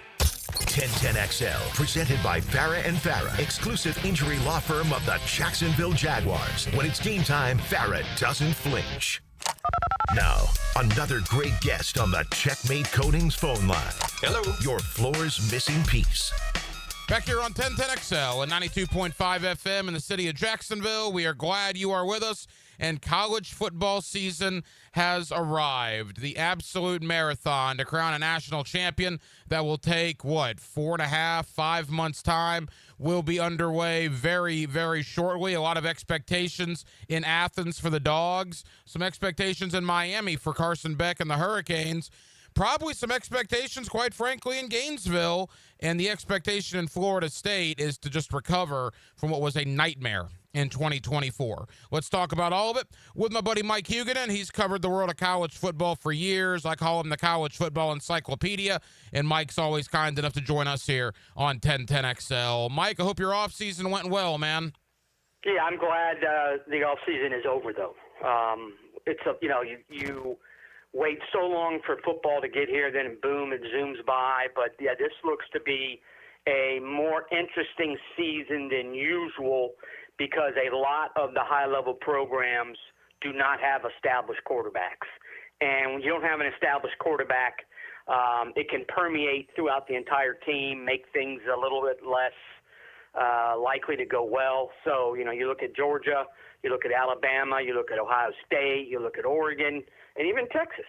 1010XL, presented by Farah and Farah, exclusive injury law firm of the Jacksonville Jaguars. When it's game time, Farah doesn't flinch. Now, another great guest on the Checkmate Coatings phone line. Hello. Your floor's missing piece. Back here on 1010XL and 92.5 FM in the city of Jacksonville. We are glad you are with us, and college football season has arrived. The absolute marathon to crown a national champion that will take, 4.5, 5 months' time, will be underway very, very shortly. A lot of expectations in Athens for the Dogs, some expectations in Miami for Carson Beck and the Hurricanes. Probably some expectations, quite frankly, in Gainesville, and the expectation in Florida State is to just recover from what was a nightmare in 2024. Let's talk about all of it with my buddy Mike Huguenin. He's covered the world of college football for years. I call him the college football encyclopedia, and Mike's always kind enough to join us here on 1010XL. Mike, I hope your offseason went well, man. Yeah, I'm glad the offseason is over, though. It's you wait so long for football to get here, then boom, it zooms by. But, yeah, this looks to be a more interesting season than usual because a lot of the high-level programs do not have established quarterbacks. And when you don't have an established quarterback, it can permeate throughout the entire team, make things a little bit less likely to go well. So, you look at Georgia, you look at Alabama, you look at Ohio State, you look at Oregon, and even Texas.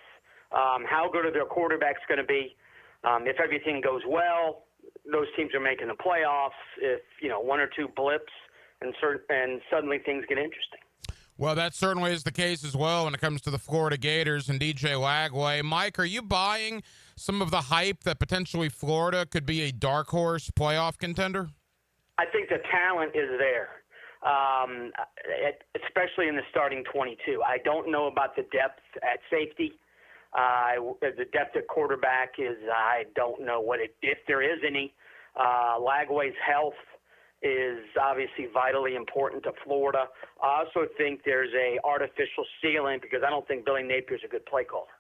How good are their quarterbacks going to be? If everything goes well, those teams are making the playoffs. If, one or two blips, and suddenly things get interesting. Well, that certainly is the case as well when it comes to the Florida Gators and DJ Lagway. Mike, are you buying some of the hype that potentially Florida could be a dark horse playoff contender? I think the talent is there, especially in the starting 22. I don't know about the depth at safety. The depth at quarterback I don't know if there is any. Lagway's health is obviously vitally important to Florida. I also think there's a artificial ceiling because I don't think Billy Napier's a good play caller.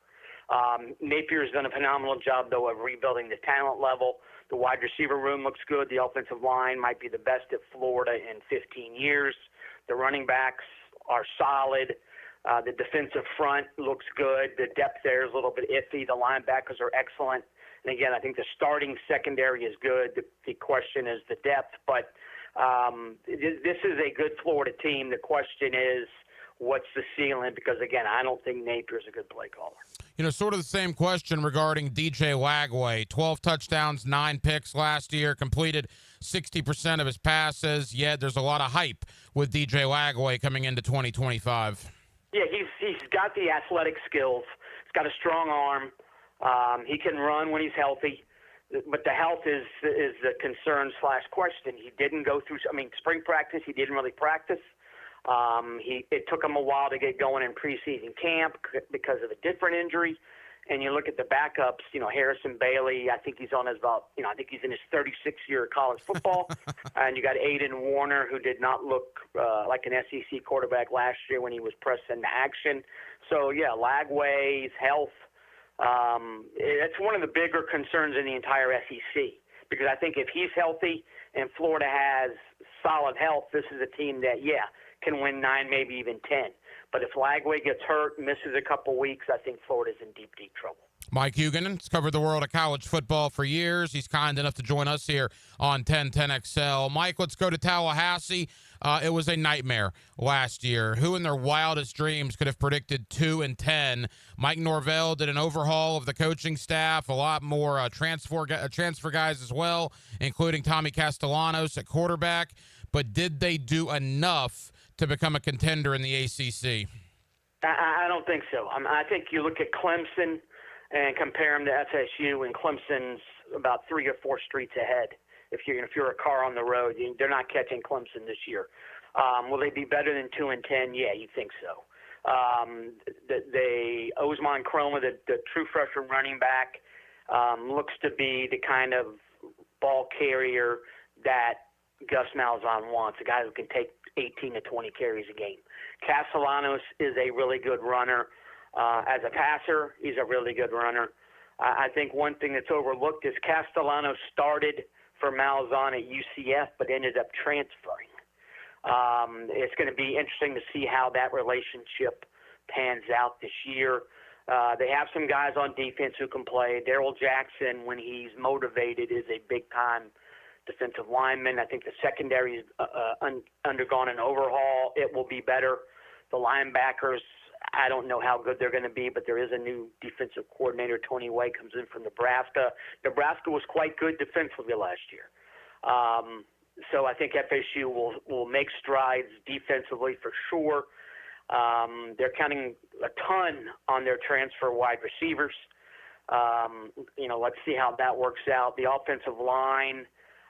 Napier's done a phenomenal job, though, of rebuilding the talent level. The wide receiver room looks good. The offensive line might be the best at Florida in 15 years. The running backs are solid. The defensive front looks good. The depth there is a little bit iffy. The linebackers are excellent. And, again, I think the starting secondary is good. The question is the depth. But this is a good Florida team. The question is, what's the ceiling? Because, again, I don't think Napier's a good play caller. Sort of the same question regarding DJ Lagway. 12 touchdowns, 9 picks last year, completed 60% of his passes. Yet there's a lot of hype with DJ Lagway coming into 2025. Yeah, he's got the athletic skills. He's got a strong arm. He can run when he's healthy. But the health is the concern / question. He didn't go through spring practice. He didn't really practice. It took him a while to get going in preseason camp because of a different injury. And you look at the backups, Harrison Bailey, I think he's in his 36th year of college football. And you got Aiden Warner, who did not look like an SEC quarterback last year when he was pressed into action. So, yeah, Lagway's health, it's one of the bigger concerns in the entire SEC. Because I think if he's healthy and Florida has solid health, this is a team that, can win 9, maybe even 10. But if Lagway gets hurt, misses a couple weeks, I think Florida's in deep, deep trouble. Mike Huguenin has covered the world of college football for years. He's kind enough to join us here on 1010XL. Mike, let's go to Tallahassee. It was a nightmare last year. Who in their wildest dreams could have predicted 2-10? Mike Norvell did an overhaul of the coaching staff, a lot more transfer guys as well, including Tommy Castellanos at quarterback. But did they do enough to become a contender in the ACC? I don't think so. I think you look at Clemson and compare them to FSU, and Clemson's about 3 or 4 streets ahead. If you're a car on the road, they're not catching Clemson this year. Will they be better than 2-10? Yeah, you think so. The Osman Kroma, the true freshman running back, looks to be the kind of ball carrier that Gus Malzahn wants, a guy who can take 18 to 20 carries a game. Castellanos is a really good runner. As a passer, he's a really good runner. I think one thing that's overlooked is Castellanos started for Malzahn at UCF but ended up transferring. It's going to be interesting to see how that relationship pans out this year. They have some guys on defense who can play. Darrell Jackson, when he's motivated, is a big-time defensive lineman. I think the secondary has undergone an overhaul. It will be better. The linebackers, I don't know how good they're going to be, but there is a new defensive coordinator. Tony Way comes in from Nebraska. Nebraska was quite good defensively last year. So I think FSU will make strides defensively for sure. They're counting a ton on their transfer wide receivers. Let's see how that works out. The offensive line,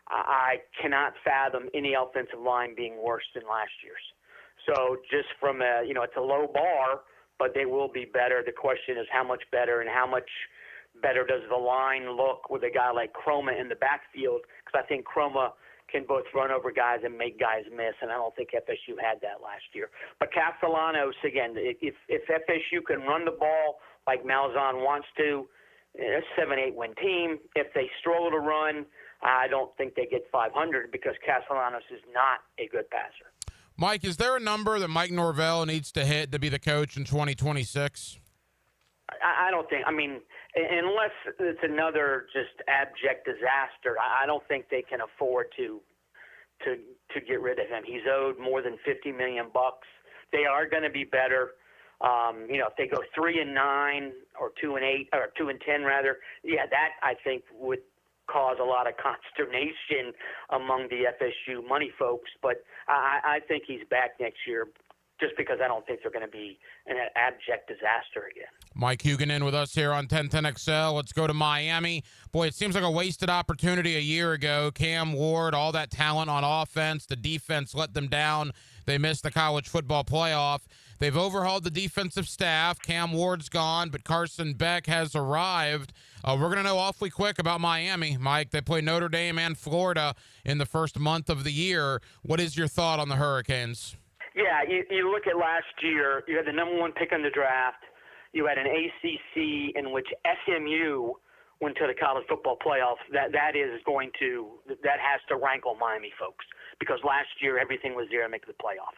I cannot fathom any offensive line being worse than last year's. So just from it's a low bar, but they will be better. The question is how much better, and how much better does the line look with a guy like Chroma in the backfield? Because I think Chroma can both run over guys and make guys miss, and I don't think FSU had that last year. But Castellanos, again, if FSU can run the ball like Malzahn wants to, a 7-8 win team. If they struggle to run, I don't think they get 500 because Castellanos is not a good passer. Mike, is there a number that Mike Norvell needs to hit to be the coach in 2026? I don't think. I mean, unless it's another just abject disaster, I don't think they can afford to get rid of him. He's owed more than $50 million. They are going to be better. If they go 3-9 or 2-8 or 2-10 rather, that I think would cause a lot of consternation among the FSU money folks. But I think he's back next year, just because I don't think they're going to be an abject disaster again. Mike Huguenin with us here on 1010XL. Let's go to Miami. Boy, it seems like a wasted opportunity a year ago. Cam Ward, all that talent on offense. The defense let them down. They missed the college football playoff. They've overhauled the defensive staff. Cam Ward's gone, but Carson Beck has arrived. We're going to know awfully quick about Miami. Mike, they play Notre Dame and Florida in the first month of the year. What is your thought on the Hurricanes? Yeah, you look at last year, you had the number one pick in the draft. You had an ACC in which SMU went to the college football playoffs. That has to rankle Miami folks, because last year everything was there to make the playoff.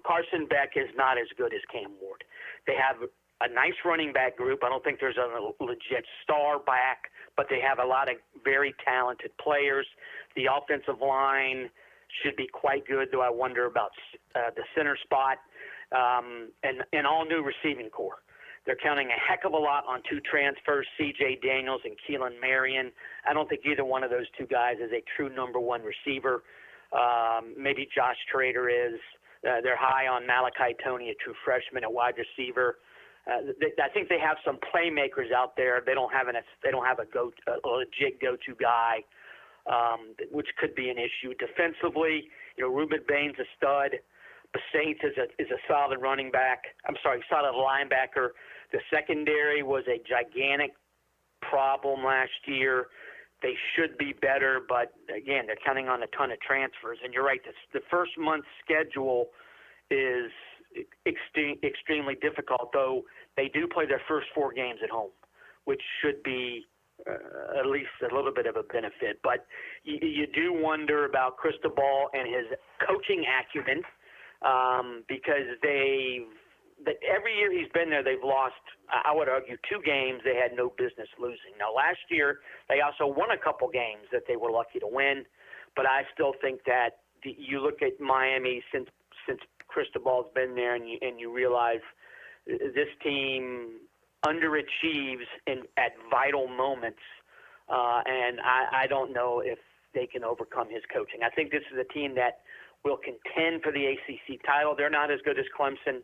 Carson Beck is not as good as Cam Ward. They have a nice running back group. I don't think there's a legit star back, but they have a lot of very talented players. The offensive line should be quite good, though I wonder about the center spot, and all new receiving core. They're counting a heck of a lot on two transfers, C.J. Daniels and Keelan Marion. I don't think either one of those two guys is a true number one receiver. Maybe Josh Trader is. They're high on Malachi Toney, a true freshman at wide receiver. I think they have some playmakers out there. They don't have a legit go-to guy, which could be an issue. Defensively, Ruben Bain's a stud. Basates is a solid solid linebacker. The secondary was a gigantic problem last year. They should be better, but again, they're counting on a ton of transfers. And you're right, the first month's schedule is extremely difficult, though they do play their first 4 games at home, which should be at least a little bit of a benefit. But you do wonder about Cristobal and his coaching acumen, because every year he's been there, they've lost, I would argue, 2 games they had no business losing. Now, last year, they also won a couple games that they were lucky to win, but I still think that you look at Miami since Cristobal's been there, and you realize this team underachieves at vital moments, and I don't know if they can overcome his coaching. I think this is a team that will contend for the ACC title. They're not as good as Clemson.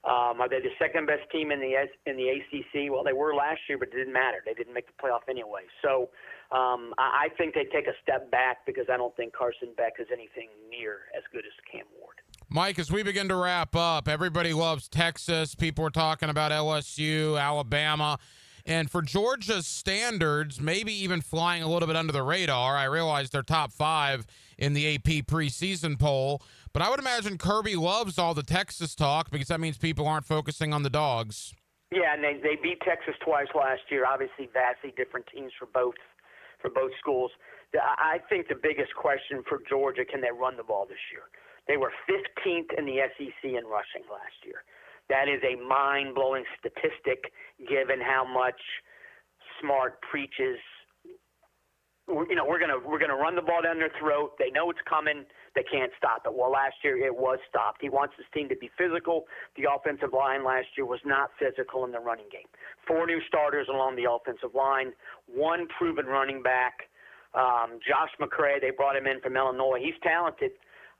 Are they the second best team in the ACC? Well, they were last year, but it didn't matter. They didn't make the playoff anyway. So I think they take a step back, because I don't think Carson Beck is anything near as good as Cam Ward. Mike, as we begin to wrap up, everybody loves Texas. People are talking about LSU, Alabama. And for Georgia's standards, maybe even flying a little bit under the radar, I realize they're top 5 in the AP preseason poll. But I would imagine Kirby loves all the Texas talk, because that means people aren't focusing on the dogs. Yeah, and they beat Texas twice last year. Obviously, vastly different teams for both schools. I think the biggest question for Georgia, can they run the ball this year? They were 15th in the SEC in rushing last year. That is a mind-blowing statistic given how much Smart preaches. We're gonna run the ball down their throat. They know it's coming. They can't stop it. Well, last year it was stopped. He wants his team to be physical. The offensive line last year was not physical in the running game. 4 new starters along the offensive line, 1 proven running back. Josh McCray, they brought him in from Illinois. He's talented,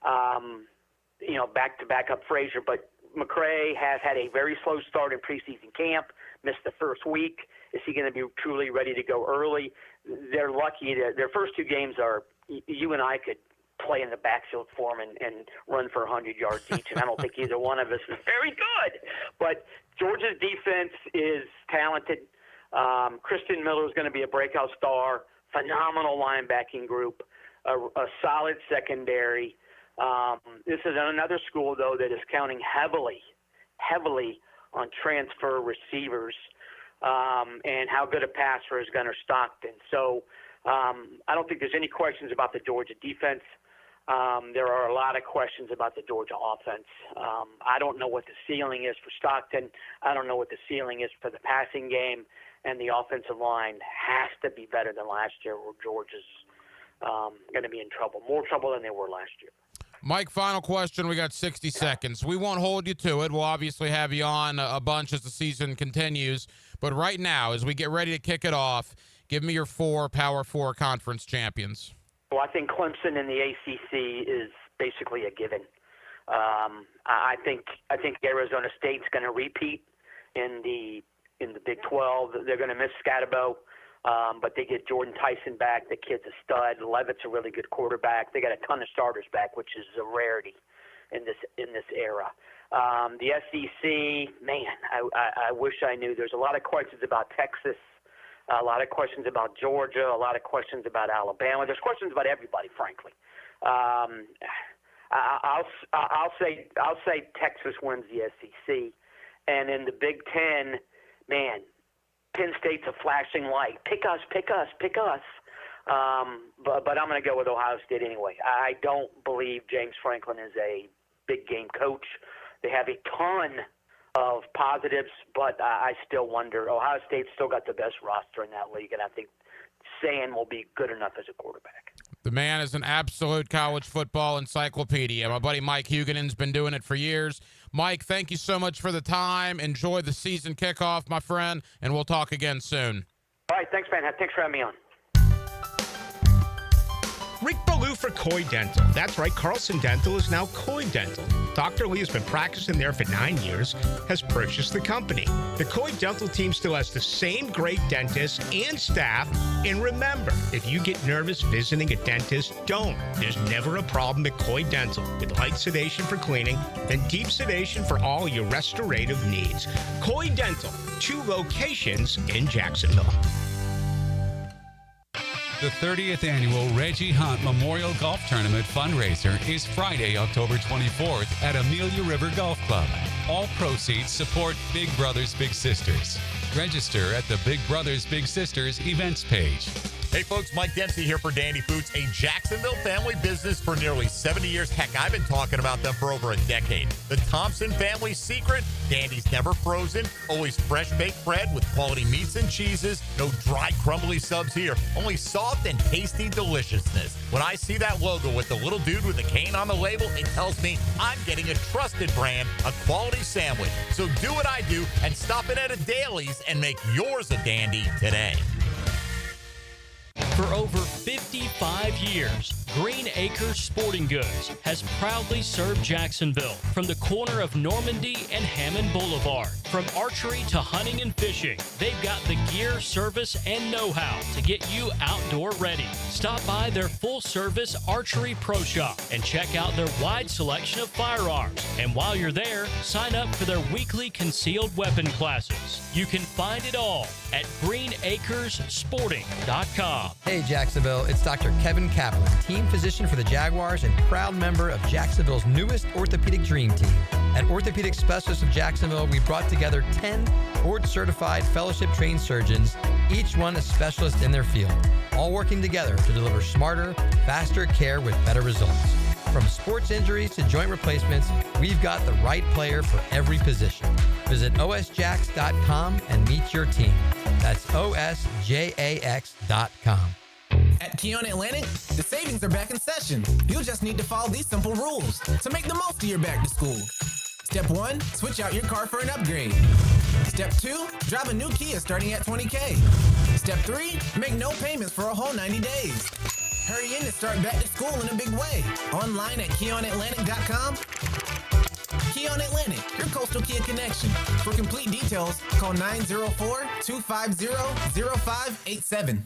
back to back up Frazier. But McCray has had a very slow start in preseason camp, missed the first week. Is he going to be truly ready to go early? They're lucky. Their first 2 games are, you and I could play in the backfield for him and run for 100 yards each, and I don't think either one of us is very good. But Georgia's defense is talented. Christian Miller is going to be a breakout star, phenomenal linebacking group, a solid secondary. This is another school, though, that is counting heavily on transfer receivers and how good a passer is Gunnar Stockton. So I don't think there's any questions about the Georgia defense. There are a lot of questions about the Georgia offense. I don't know what the ceiling is for Stockton. I don't know what the ceiling is for the passing game, and the offensive line has to be better than last year, or Georgia's going to be in trouble, more trouble than they were last year. Mike, final question. We got 60 seconds. We won't hold you to it. We'll obviously have you on a bunch as the season continues. But right now, as we get ready to kick it off, give me your 4 Power 4 conference champions. Well, I think Clemson in the ACC is basically a given. I think Arizona State's going to repeat in the Big 12. They're going to miss Scatterbo, but they get Jordan Tyson back. The kid's a stud. Levitt's a really good quarterback. They got a ton of starters back, which is a rarity in this era. The SEC, man, I wish I knew. There's a lot of questions about Texas. A lot of questions about Georgia, a lot of questions about Alabama. There's questions about everybody, frankly. I'll say Texas wins the SEC, and in the Big Ten, man, Penn State's a flashing light. Pick us. But I'm going to go with Ohio State anyway. I don't believe James Franklin is a big game coach. They have a ton of positives, but I still wonder. Ohio State's still got the best roster in that league, and I think Sand will be good enough as a quarterback. The man is an absolute college football encyclopedia. My buddy Mike Huguenin's been doing it for years. Mike, thank you so much for the time. Enjoy the season kickoff, my friend, and we'll talk again soon. All right, thanks, man. Thanks for having me on. Rick Ballou for Coy Dental. That's right, Carlson Dental is now Coy Dental. Dr. Lee has been practicing there for 9 years, has purchased the company. The Coy Dental team still has the same great dentists and staff. And remember, if you get nervous visiting a dentist, don't. There's never a problem at Coy Dental. With light sedation for cleaning and deep sedation for all your restorative needs. Coy Dental, 2 locations in Jacksonville. The 30th annual Reggie Hunt Memorial Golf Tournament fundraiser is Friday, October 24th at Amelia River Golf Club. All proceeds support Big Brothers Big Sisters. Register at the Big Brothers Big Sisters events page. Hey folks, Mike Dempsey here for Dandy Foods, a Jacksonville family business for nearly 70 years. Heck, I've been talking about them for over a decade. The Thompson family secret, Dandy's never frozen, always fresh baked bread with quality meats and cheeses, no dry crumbly subs here, only soft and tasty deliciousness. When I see that logo with the little dude with the cane on the label, it tells me I'm getting a trusted brand, a quality sandwich. So do what I do and stop in at a Daly's and make yours a dandy today. For over 55 years, Green Acres Sporting Goods has proudly served Jacksonville from the corner of Normandy and Hammond Boulevard. From archery to hunting and fishing, they've got the gear, service, and know-how to get you outdoor ready. Stop by their full-service archery pro shop and check out their wide selection of firearms. And while you're there, sign up for their weekly concealed weapon classes. You can find it all at greenacresporting.com. Hey Jacksonville, it's Dr. Kevin Kaplan, team physician for the Jaguars and proud member of Jacksonville's newest orthopedic dream team. At Orthopedic Specialists of Jacksonville, we brought together 10 board-certified, fellowship-trained surgeons, each one a specialist in their field, all working together to deliver smarter, faster care with better results. From sports injuries to joint replacements, we've got the right player for every position. Visit osjax.com and meet your team. That's osjax.com. At Keon Atlantic, the savings are back in session. You'll just need to follow these simple rules to make the most of your back to school. Step 1, switch out your car for an upgrade. Step 2, drive a new Kia starting at $20K. Step 3, make no payments for a whole 90 days. Hurry in to start back to school in a big way. Online at KeonAtlantic.com. Keon Atlantic, your coastal Kia connection. For complete details, call 904-250-0587.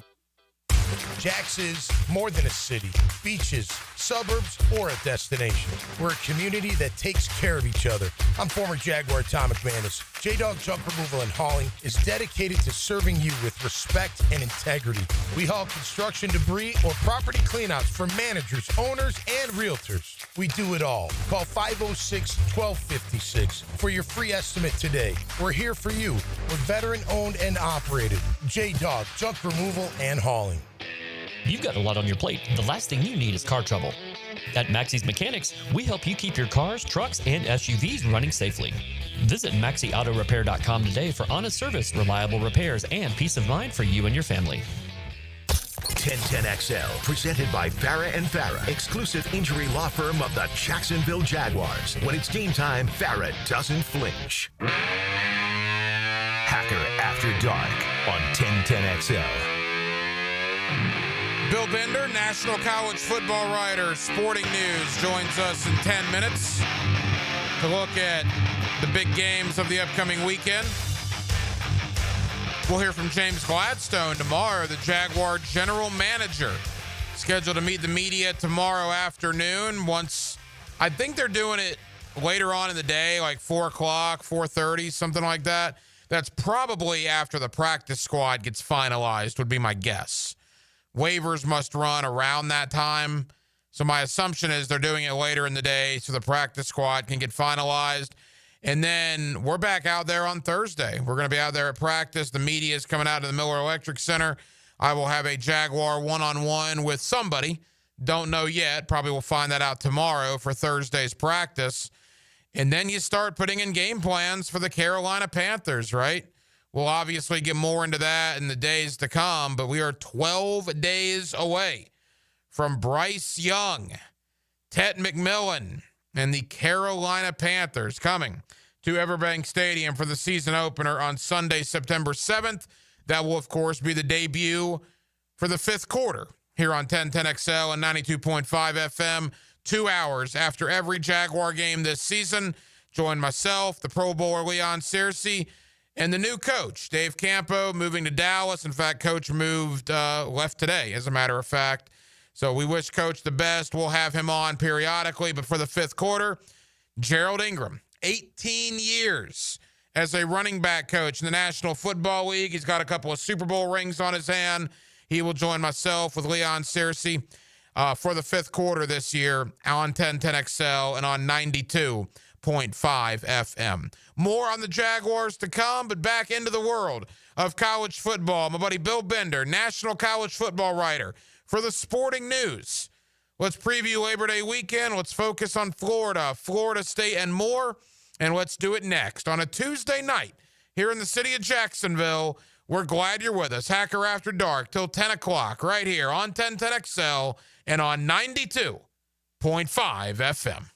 Jax is more than a city, beaches, suburbs, or a destination. We're a community that takes care of each other. I'm former Jaguar Tom McManus. J-Dog Junk Removal and Hauling is dedicated to serving you with respect and integrity. We haul construction debris or property cleanouts for managers, owners, and realtors. We do it all. Call 506-1256 for your free estimate today. We're here for you. We're veteran-owned and operated. J-Dog Junk Removal and Hauling. You've got a lot on your plate. The last thing you need is car trouble. At Maxie's Mechanics, we help you keep your cars, trucks, and SUVs running safely. Visit MaxieAutoRepair.com today for honest service, reliable repairs, and peace of mind for you and your family. 1010XL, presented by Farah and Farah, exclusive injury law firm of the Jacksonville Jaguars. When it's game time, Farah doesn't flinch. Hacker After Dark on 1010XL. Bill Bender, National College Football writer, Sporting News, joins us in 10 minutes to look at the big games of the upcoming weekend. We'll hear from James Gladstone tomorrow, the Jaguar general manager, scheduled to meet the media tomorrow afternoon. Once, I think they're doing it later on in the day, like 4 o'clock, 4:30, something like that. That's probably after the practice squad gets finalized, would be my guess. Waivers must run around that time. So my assumption is they're doing it later in the day so the practice squad can get finalized. And then we're back out there on Thursday. We're going to be out there at practice. The media is coming out to the Miller Electric Center. I will have a Jaguar one-on-one with somebody. Don't know yet. Probably will find that out tomorrow for Thursday's practice. And then you start putting in game plans for the Carolina Panthers, right? We'll obviously get more into that in the days to come, but we are 12 days away from Bryce Young, Tet McMillan, and the Carolina Panthers coming to Everbank Stadium for the season opener on Sunday, September 7th. That will, of course, be the debut for the fifth quarter here on 1010XL and 92.5 FM. 2 hours after every Jaguar game this season. Join myself, the Pro Bowler Leon Searcy, and the new coach, Dave Campo, moving to Dallas. In fact, Coach left today, as a matter of fact. So we wish Coach the best. We'll have him on periodically. But for the fifth quarter, Gerald Ingram, 18 years as a running back coach in the National Football League. He's got a couple of Super Bowl rings on his hand. He will join myself with Leon Searcy for the fifth quarter this year on 1010XL and on 92.5 FM. More on the Jaguars to come, but back into the world of college football. My buddy Bill Bender, National College Football writer for the Sporting News. Let's preview Labor Day weekend. Let's focus on Florida, Florida State, and more. And let's do it next on a Tuesday night here in the city of Jacksonville. We're glad you're with us. Hacker After Dark till 10 o'clock right here on 1010XL and on 92.5 FM.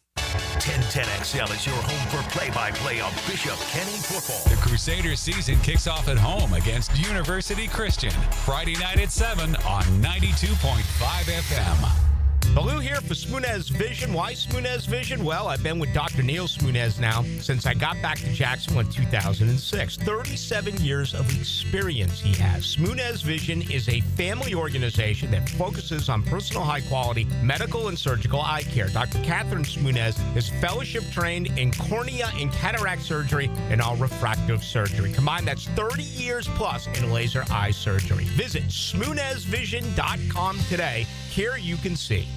1010XL is your home for play-by-play of Bishop Kenny football. The Crusaders season kicks off at home against University Christian. Friday night at 7 on 92.5 FM. Baloo here for Smunez Vision. Why Smunez Vision? Well, I've been with Dr. Neil Smunez now since I got back to Jacksonville in 2006. 37 years of experience he has. Smunez Vision is a family organization that focuses on personal high-quality medical and surgical eye care. Dr. Catherine Smunez is fellowship trained in cornea and cataract surgery and all refractive surgery. Combined, that's 30 years plus in laser eye surgery. Visit SmunezVision.com today. Here you can see.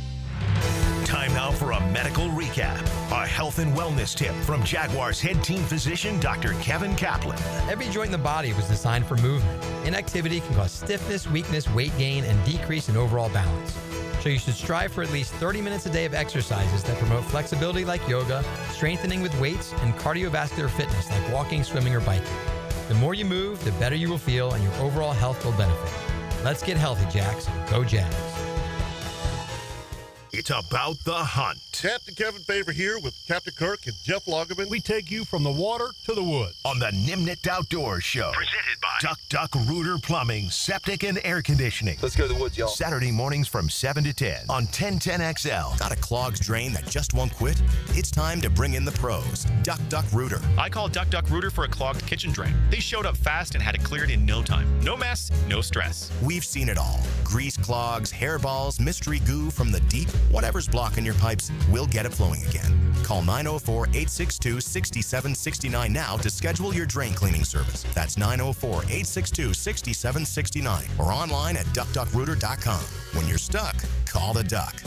Time now for a medical recap. A health and wellness tip from Jaguars head team physician, Dr. Kevin Kaplan. Every joint in the body was designed for movement. Inactivity can cause stiffness, weakness, weight gain, and decrease in overall balance. So you should strive for at least 30 minutes a day of exercises that promote flexibility like yoga, strengthening with weights, and cardiovascular fitness like walking, swimming, or biking. The more you move, the better you will feel and your overall health will benefit. Let's get healthy, Jax. Go Jags. It's about the hunt. Captain Kevin Favor here with Captain Kirk and Jeff Lagerman. We take you from the water to the woods. On the Nimnicht Outdoors Show. Presented by Duck Rooter Plumbing, Septic, and Air Conditioning. Let's go to the woods, y'all. Saturday mornings from 7 to 10 on 1010XL. Got a clogged drain that just won't quit? It's time to bring in the pros. Duck Rooter. I called Duck Rooter for a clogged kitchen drain. They showed up fast and had it cleared in no time. No mess, no stress. We've seen it all. Grease clogs, hairballs, mystery goo from the deep. Whatever's blocking your pipes, we'll get it flowing again. Call 904-862-6769 now to schedule your drain cleaning service. That's 904-862-6769 or online at duckrooter.com. When you're stuck, call the Duck.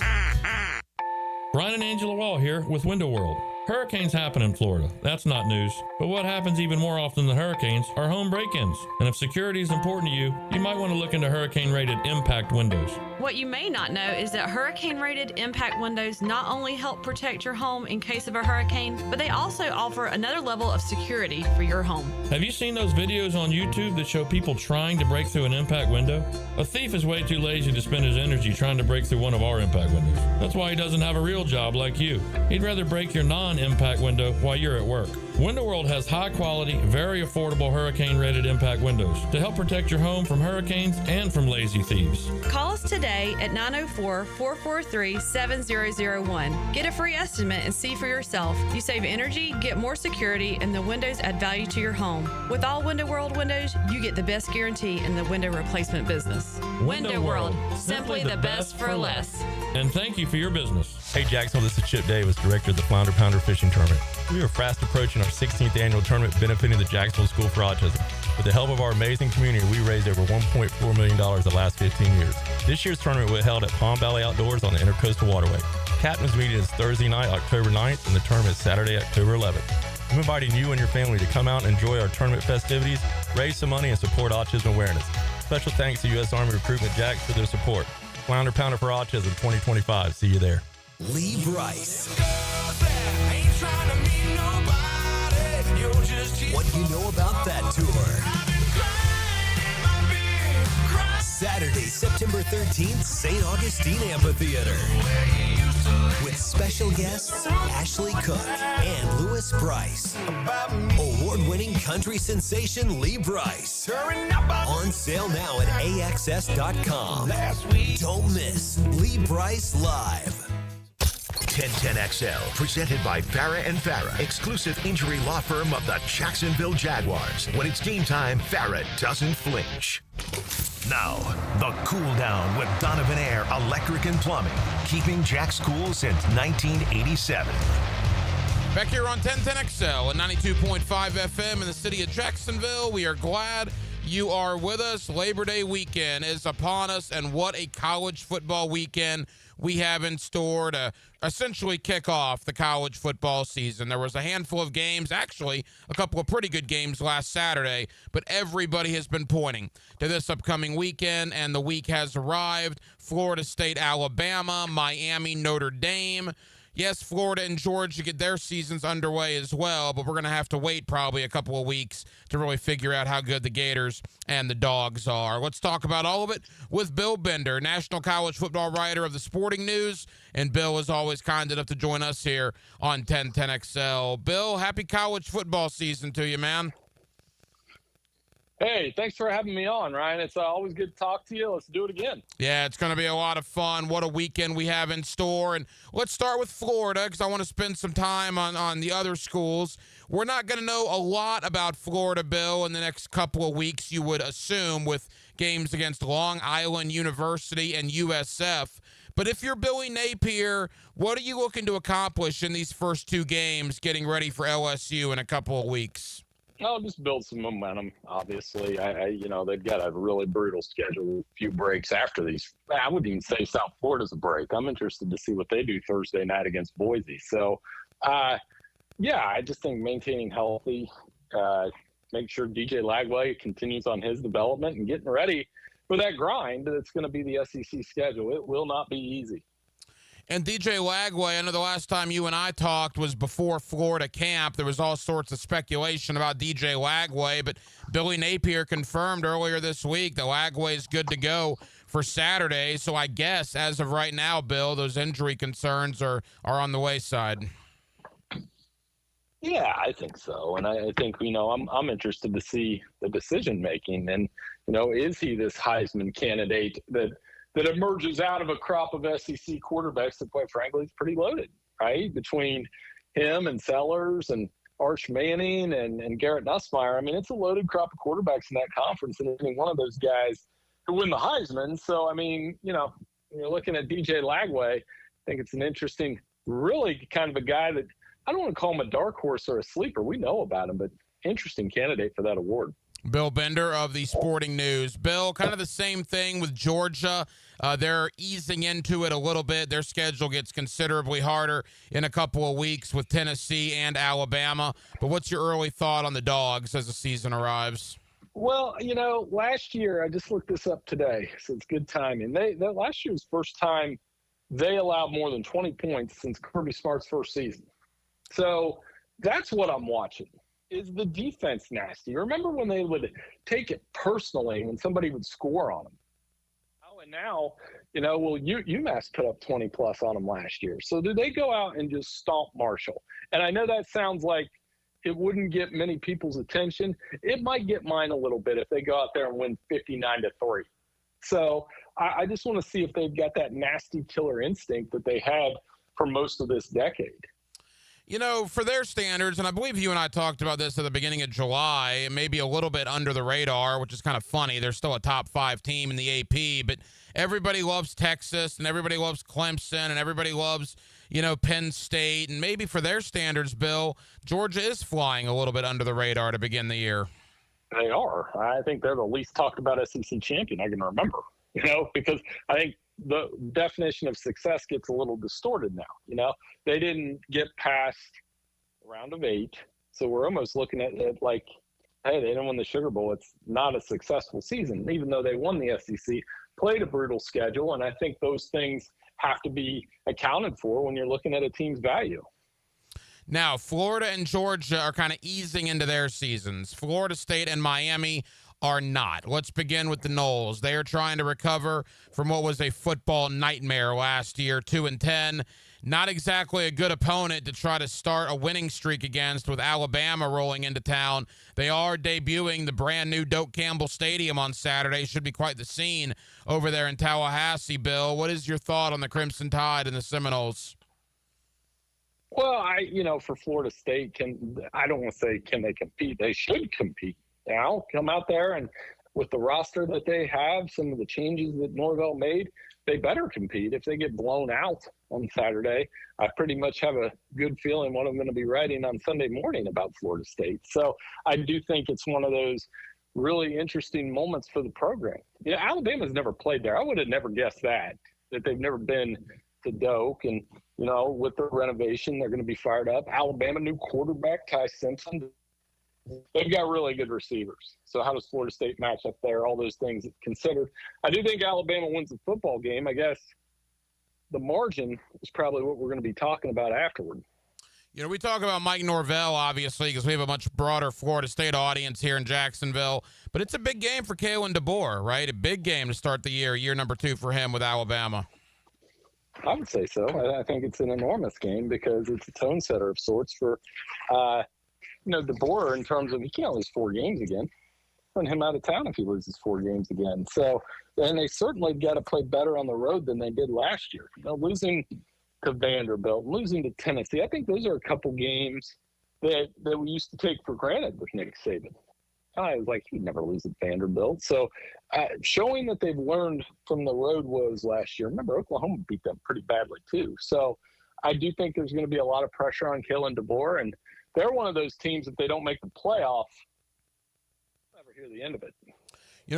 Ryan and Angela Wall here with Window World. Hurricanes happen in Florida. That's not news. But what happens even more often than hurricanes are home break-ins. And if security is important to you, you might want to look into hurricane-rated impact windows. What you may not know is that hurricane-rated impact windows not only help protect your home in case of a hurricane, but they also offer another level of security for your home. Have you seen those videos on YouTube that show people trying to break through an impact window? A thief is way too lazy to spend his energy trying to break through one of our impact windows. That's why he doesn't have a real job like you. He'd rather break your non-impact window while you're at work. Window World has high-quality, very affordable hurricane-rated impact windows to help protect your home from hurricanes and from lazy thieves. Call us today at 904-443-7001. Get a free estimate and see for yourself. You save energy, get more security, and the windows add value to your home. With all Window World windows, you get the best guarantee in the window replacement business. Window World, simply the best for less. And thank you for your business. Hey Jacksonville, this is Chip Davis, director of the Flounder Pounder Fishing Tournament. We are fast approaching our 16th annual tournament benefiting the Jacksonville School for Autism. With the help of our amazing community, we raised over $1.4 million the last 15 years. This year's tournament will be held at Palm Valley Outdoors on the Intercoastal Waterway. Captain's meeting is Thursday night, October 9th, and the tournament is Saturday, October 11th. I'm inviting you and your family to come out and enjoy our tournament festivities, raise some money, and support autism awareness. Special thanks to U.S. Army Recruitment Jacks for their support. Flounder Pounder for Autism 2025. See you there. Lee Bryce. What you know about that tour? Saturday, September 13th, St. Augustine Amphitheater. With special guests Ashley Cook and Lewis Bryce. Award-winning country sensation Lee Bryce. On sale now at AXS.com. Don't miss Lee Bryce Live. 1010XL, presented by Farah & Farah, exclusive injury law firm of the Jacksonville Jaguars. When it's game time, Farah doesn't flinch. Now, the cool down with Donovan Air Electric and Plumbing, keeping Jack's cool since 1987. Back here on 1010XL and 92.5 FM in the city of Jacksonville, we are glad you are with us. Labor Day weekend is upon us, and what a college football weekend we have in store to essentially kick off the college football season. There was a handful of games, actually a couple of pretty good games last Saturday, but everybody has been pointing to this upcoming weekend, and the week has arrived. Florida State, Alabama, Miami, Notre Dame. Yes, Florida and Georgia get their seasons underway as well, but we're going to have to wait probably a couple of weeks to really figure out how good the Gators and the Dogs are. Let's talk about all of it with Bill Bender, national college football writer of the Sporting News, and Bill is always kind enough to join us here on 1010XL. Bill, happy college football season to you, man. Hey, thanks for having me on, Ryan. It's always good to talk to you. Let's do it again. Yeah, it's going to be a lot of fun. What a weekend we have in store. And let's start with Florida because I want to spend some time on the other schools. We're not going to know a lot about Florida, Bill, in the next couple of weeks, you would assume, with games against Long Island University and USF. But if you're Billy Napier, what are you looking to accomplish in these first two games, getting ready for LSU in a couple of weeks? I'll just build some momentum, obviously. They've got a really brutal schedule, a few breaks after these. I wouldn't even say South Florida's a break. I'm interested to see what they do Thursday night against Boise. So, I just think maintaining healthy, make sure DJ Lagway continues on his development and getting ready for that grind that's going to be the SEC schedule. It will not be easy. And DJ Lagway, I know the last time you and I talked was before Florida camp. There was all sorts of speculation about DJ Lagway, but Billy Napier confirmed earlier this week that Lagway is good to go for Saturday. So I guess as of right now, Bill, those injury concerns are on the wayside. Yeah, I think so. And I think, I'm interested to see the decision making. And, is he this Heisman candidate that emerges out of a crop of SEC quarterbacks that, quite frankly, is pretty loaded, right? Between him and Sellers and Arch Manning and Garrett Nussmeier. I mean, it's a loaded crop of quarterbacks in that conference, and any one of those guys who win the Heisman. So, I mean, when you're looking at DJ Lagway, I think it's an interesting, really kind of a guy that I don't want to call him a dark horse or a sleeper. We know about him, but interesting candidate for that award. Bill Bender of the Sporting News. Bill, kind of the same thing with Georgia. They're easing into it a little bit. Their schedule gets considerably harder in a couple of weeks with Tennessee and Alabama. But what's your early thought on the Dogs as the season arrives? Well, last year, I just looked this up today, so it's good timing. That last year's first time they allowed more than 20 points since Kirby Smart's first season. So that's what I'm watching. Is the defense nasty? Remember when they would take it personally when somebody would score on them? Oh, and now, UMass put up 20-plus on them last year. So do they go out and just stomp Marshall? And I know that sounds like it wouldn't get many people's attention. It might get mine a little bit if they go out there and win 59-3. So I just want to see if they've got that nasty killer instinct that they had for most of this decade. For their standards, and I believe you and I talked about this at the beginning of July, maybe a little bit under the radar, which is kind of funny. They're still a top 5 team in the AP, but everybody loves Texas and everybody loves Clemson and everybody loves, Penn State. And maybe for their standards, Bill, Georgia is flying a little bit under the radar to begin the year. They are. I think they're the least talked about SEC champion I can remember, because I think the definition of success gets a little distorted now. They didn't get past the round of 8. So we're almost looking at it like, hey, they didn't win the Sugar Bowl. It's not a successful season, even though they won the SEC, played a brutal schedule. And I think those things have to be accounted for when you're looking at a team's value. Now, Florida and Georgia are kind of easing into their seasons. Florida State and Miami are not. Let's begin with the Noles. They are trying to recover from what was a football nightmare last year, 2-10. Not exactly a good opponent to try to start a winning streak against with Alabama rolling into town. They are debuting the brand new Doak Campbell Stadium on Saturday. Should be quite the scene over there in Tallahassee, Bill. What is your thought on the Crimson Tide and the Seminoles? Well, for Florida State, I don't want to say can they compete. They should compete. Come out there and with the roster that they have, some of the changes that Norvell made, they better compete. If they get blown out on Saturday, I pretty much have a good feeling what I'm going to be writing on Sunday morning about Florida State. So I do think it's one of those really interesting moments for the program. Alabama's never played there. I would have never guessed that they've never been to Doak. And, with the renovation, they're going to be fired up. Alabama, new quarterback, Ty Simpson. They've got really good receivers. So how does Florida State match up there? All those things considered. I do think Alabama wins the football game. I guess the margin is probably what we're going to be talking about afterward. We talk about Mike Norvell, obviously, because we have a much broader Florida State audience here in Jacksonville. But it's a big game for Kalen DeBoer, right? A big game to start the year number 2 for him with Alabama. I would say so. I think it's an enormous game because it's a tone setter of sorts for DeBoer in terms of he can't lose 4 games again. Put him out of town if he loses 4 games again. So, and they certainly got to play better on the road than they did last year. Losing to Vanderbilt, losing to Tennessee, I think those are a couple games that we used to take for granted with Nick Saban. I was like, he'd never lose at Vanderbilt. So showing that they've learned from the road woes last year. Remember, Oklahoma beat them pretty badly too. So I do think there's going to be a lot of pressure on Kalen DeBoer, and they're one of those teams, if they don't make the playoff, I'll never hear the end of it.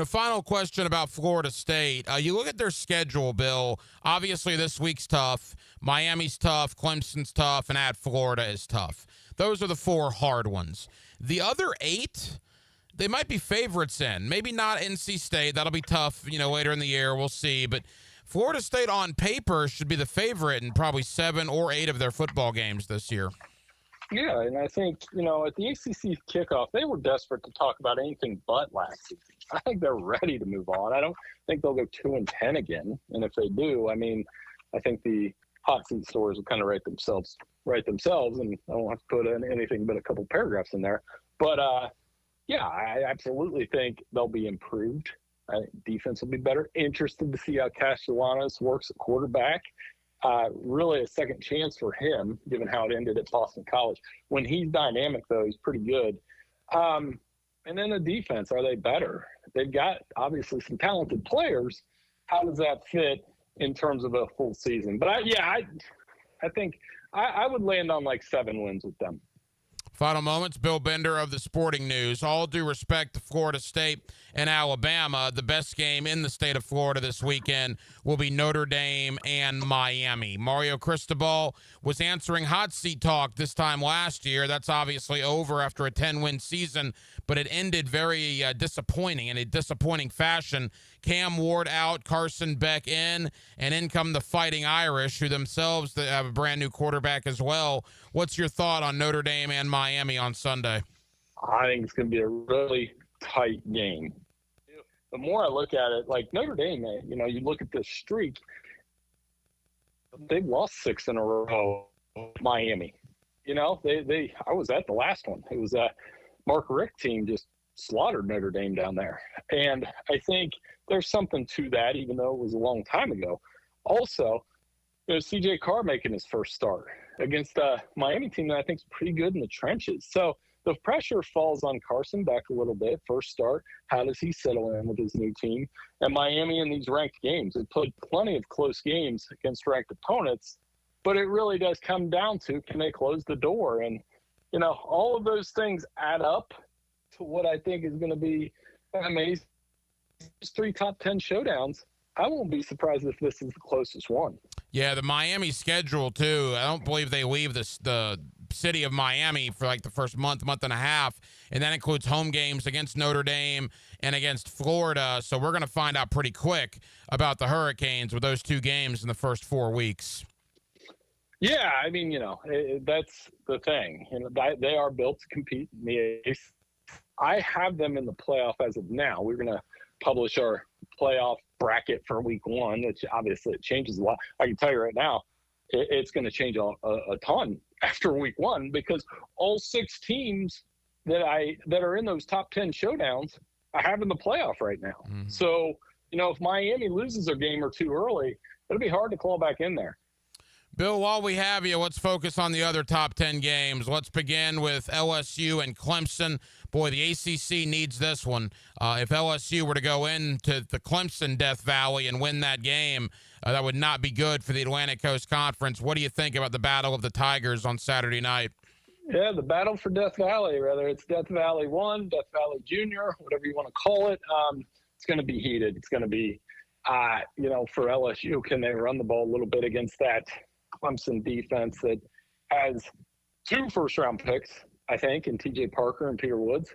Final question about Florida State. You look at their schedule, Bill. Obviously, this week's tough. Miami's tough. Clemson's tough. And at Florida is tough. Those are the 4 hard ones. The other 8, they might be favorites in. Maybe not NC State. That'll be tough, later in the year. We'll see. But Florida State on paper should be the favorite in probably 7 or 8 of their football games this year. Yeah, and I think, at the ACC kickoff, they were desperate to talk about anything but last season. I think they're ready to move on. I don't think they'll go 2-10 again. And if they do, I think the hot seat stories will kind of write themselves, and I won't have to put in anything but a couple paragraphs in there. But, I absolutely think they'll be improved. I think defense will be better. Interested to see how Castellanos works at quarterback. Really a second chance for him, given how it ended at Boston College. When he's dynamic, though, he's pretty good. And then the defense, are they better? They've got, obviously, some talented players. How does that fit in terms of a full season? But, I think I would land on like 7 wins with them. Final moments, Bill Bender of the Sporting News. All due respect to Florida State and Alabama, the best game in the state of Florida this weekend will be Notre Dame and Miami. Mario Cristobal was answering hot seat talk this time last year. That's obviously over after a 10-win season, but it ended very disappointing, in a disappointing fashion. Cam Ward out, Carson Beck in, and in come the Fighting Irish, who themselves have a brand-new quarterback as well. What's your thought on Notre Dame and Miami on Sunday? I think it's going to be a really tight game. The more I look at it, like Notre Dame, you look at this streak, they've lost 6 in a row. Miami, I was at the last one. It was a Mark Richt team just slaughtered Notre Dame down there. And I think there's something to that, even though it was a long time ago. Also, CJ Carr making his first start against a Miami team that I think is pretty good in the trenches. So the pressure falls on Carson Beck a little bit. First start, how does he settle in with his new team? And Miami in these ranked games, they played plenty of close games against ranked opponents, but it really does come down to, can they close the door? And, all of those things add up to what I think is going to be amazing. 3 top 10 showdowns. I won't be surprised if this is the closest one. Yeah, the Miami schedule, too. I don't believe they leave the city of Miami for like the first month and a half, and that includes home games against Notre Dame and against Florida. So we're going to find out pretty quick about the Hurricanes with those 2 games in the first 4 weeks. Yeah, that's the thing. They are built to compete in the ACC. I have them in the playoff as of now. We're going to publish our playoff bracket for week 1, which obviously it changes a lot. I can tell you right now, it's going to change a ton after week 1, because all 6 teams that are in those top 10 showdowns I have in the playoff right now. Mm-hmm. So, if Miami loses a game or 2 early, it'll be hard to claw back in there. Bill, while we have you, let's focus on the other top 10 games. Let's begin with LSU and Clemson. Boy, the ACC needs this one. If LSU were to go into the Clemson Death Valley and win that game, that would not be good for the Atlantic Coast Conference. What do you think about the Battle of the Tigers on Saturday night? Yeah, the battle for Death Valley, whether it's Death Valley 1, Death Valley Junior, whatever you want to call it, it's going to be heated. It's going to be, for LSU, can they run the ball a little bit against that Clemson defense that has 2 first-round picks, I think, in T.J. Parker and Peter Woods.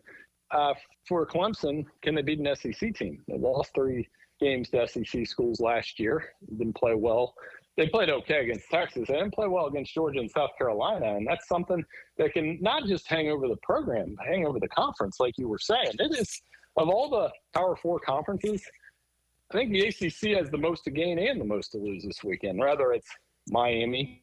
For Clemson, can they beat an SEC team? They lost 3 games to SEC schools last year. Didn't play well. They played okay against Texas. They didn't play well against Georgia and South Carolina, and that's something that can not just hang over the program, but hang over the conference, like you were saying. It is, of all the Power 4 conferences, I think the ACC has the most to gain and the most to lose this weekend. Rather, it's Miami.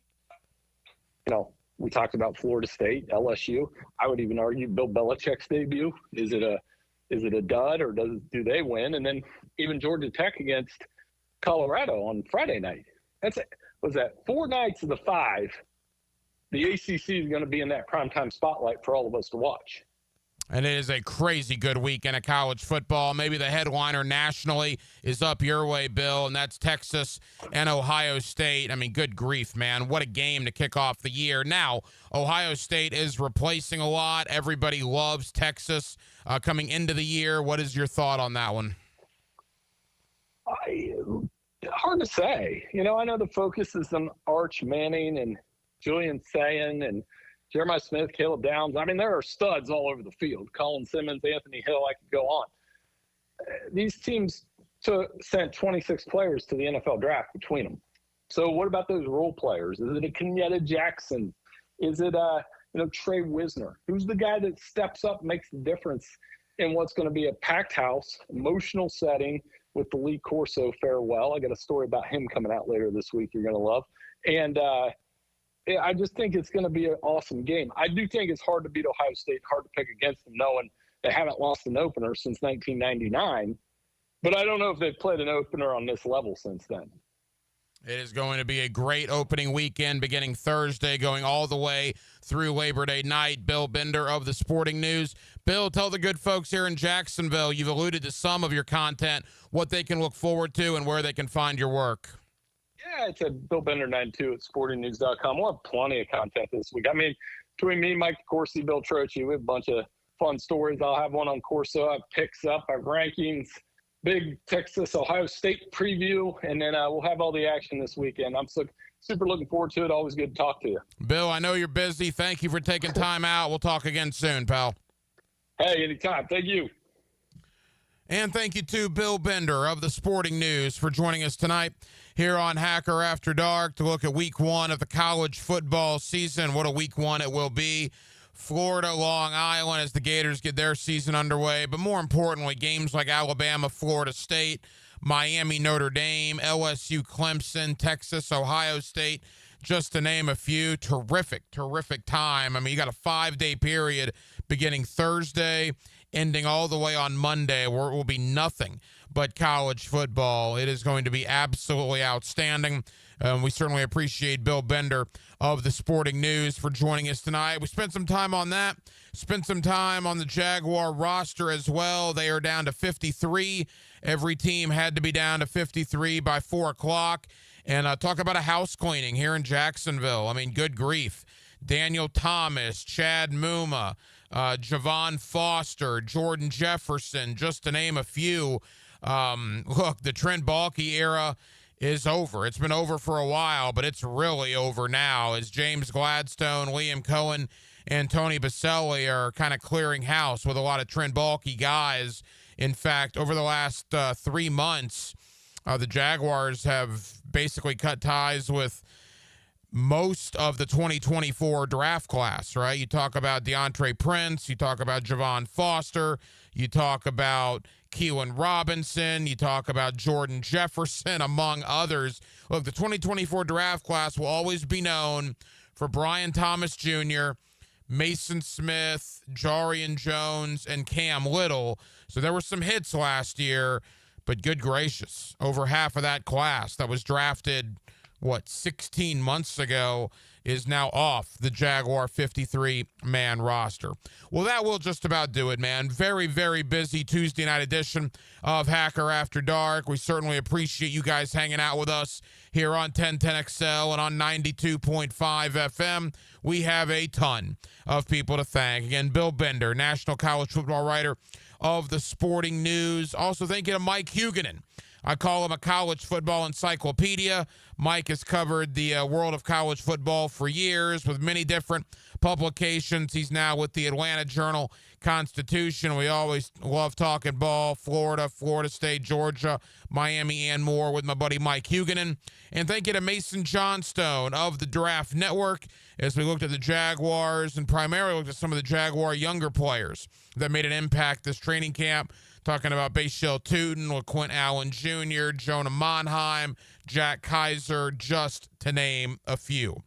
We talked about Florida State, LSU. I would even argue Bill Belichick's debut. Is it a dud, or do they win? And then even Georgia Tech against Colorado on Friday night. Was that 4 nights of the 5? The ACC is going to be in that primetime spotlight for all of us to watch. And it is a crazy good weekend of college football. Maybe the headliner nationally is up your way, Bill, and that's Texas and Ohio State. I mean, good grief, man. What a game to kick off the year. Now, Ohio State is replacing a lot. Everybody loves Texas coming into the year. What is your thought on that one? Hard to say. I know the focus is on Arch Manning and Julian Sayin and Jeremiah Smith, Caleb Downs. I mean, there are studs all over the field. Colin Simmons, Anthony Hill, I could go on. These teams sent 26 players to the NFL draft between them. So what about those role players? Is it a Kenyatta Jackson? Is it Trey Wisner? Who's the guy that steps up, makes the difference in what's going to be a packed house, emotional setting with the Lee Corso farewell? I got a story about him coming out later this week you're going to love. And I just think it's going to be an awesome game. I do think it's hard to beat Ohio State, hard to pick against them, knowing they haven't lost an opener since 1999. But I don't know if they've played an opener on this level since then. It is going to be a great opening weekend beginning Thursday, going all the way through Labor Day night. Bill Bender of the Sporting News. Bill, tell the good folks here in Jacksonville, you've alluded to some of your content, what they can look forward to and where they can find your work. Yeah, it's at BillBender92 at sportingnews.com. We'll have plenty of content this week. I mean, between me, Mike Corsi, Bill Trocchi, we have a bunch of fun stories. I'll have one on Corso. I have picks up, I have rankings, big Texas-Ohio State preview, and then we'll have all the action this weekend. I'm super looking forward to it. Always good to talk to you. Bill, I know you're busy. Thank you for taking time out. We'll talk again soon, pal. Hey, anytime. Thank you. And thank you to Bill Bender of the Sporting News for joining us tonight here on Hacker After Dark to look at week one of the college football season. What a week one it will be. Florida, Long Island as the Gators get their season underway. But more importantly, games like Alabama, Florida State, Miami, Notre Dame, LSU, Clemson, Texas, Ohio State, just to name a few. Terrific time. I mean, you got a 5-day period beginning Thursday, ending all the way on Monday, where it will be nothing but college football. It is going to be absolutely outstanding. We certainly appreciate Bill Bender of the Sporting News for joining us tonight. We spent some time on that, spent some time on the Jaguar roster as well. They are down to 53. Every team had to be down to 53 by 4 o'clock. And talk about a house cleaning here in Jacksonville. I mean, good grief. Daniel Thomas, Chad Muma, Javon Foster, Jordan Jefferson, just to name a few. Look, the Trent Baalke era is over. It's been over for a while, but it's really over now as James Gladstone, Liam Cohen, and Tony Baselli are kind of clearing house with a lot of Trent Baalke guys. In fact, over the last 3 months, the Jaguars have basically cut ties with most of the 2024 draft class, right? You talk about DeAndre Prince, you talk about Javon Foster, you talk about Keelan Robinson, you talk about Jordan Jefferson, among others. Look, the 2024 draft class will always be known for Brian Thomas Jr., Mason Smith, Jarian Jones, and Cam Little. So there were some hits last year, but good gracious, over half of that class that was drafted 16 months ago is now off the Jaguar 53-man roster. Well, that will just about do it, man. Very, very busy Tuesday night edition of Hacker After Dark. We certainly appreciate you guys hanging out with us here on 1010XL and on 92.5 FM. We have a ton of people to thank. Again, Bill Bender, national college football writer of the Sporting News. Also, thank you to Mike Huguenin. I call him a college football encyclopedia. Mike has covered the world of college football for years with many different publications. He's now with the Atlanta Journal-Constitution. We always love talking ball, Florida, Florida State, Georgia, Miami, and more with my buddy Mike Huguenin. And thank you to Mason Johnstone of the Draft Network as we looked at the Jaguars and primarily looked at some of the Jaguar younger players that made an impact this training camp. Talking about Bashil Tootin, LaQuint Allen Jr., Jonah Monheim, Jack Kaiser, just to name a few.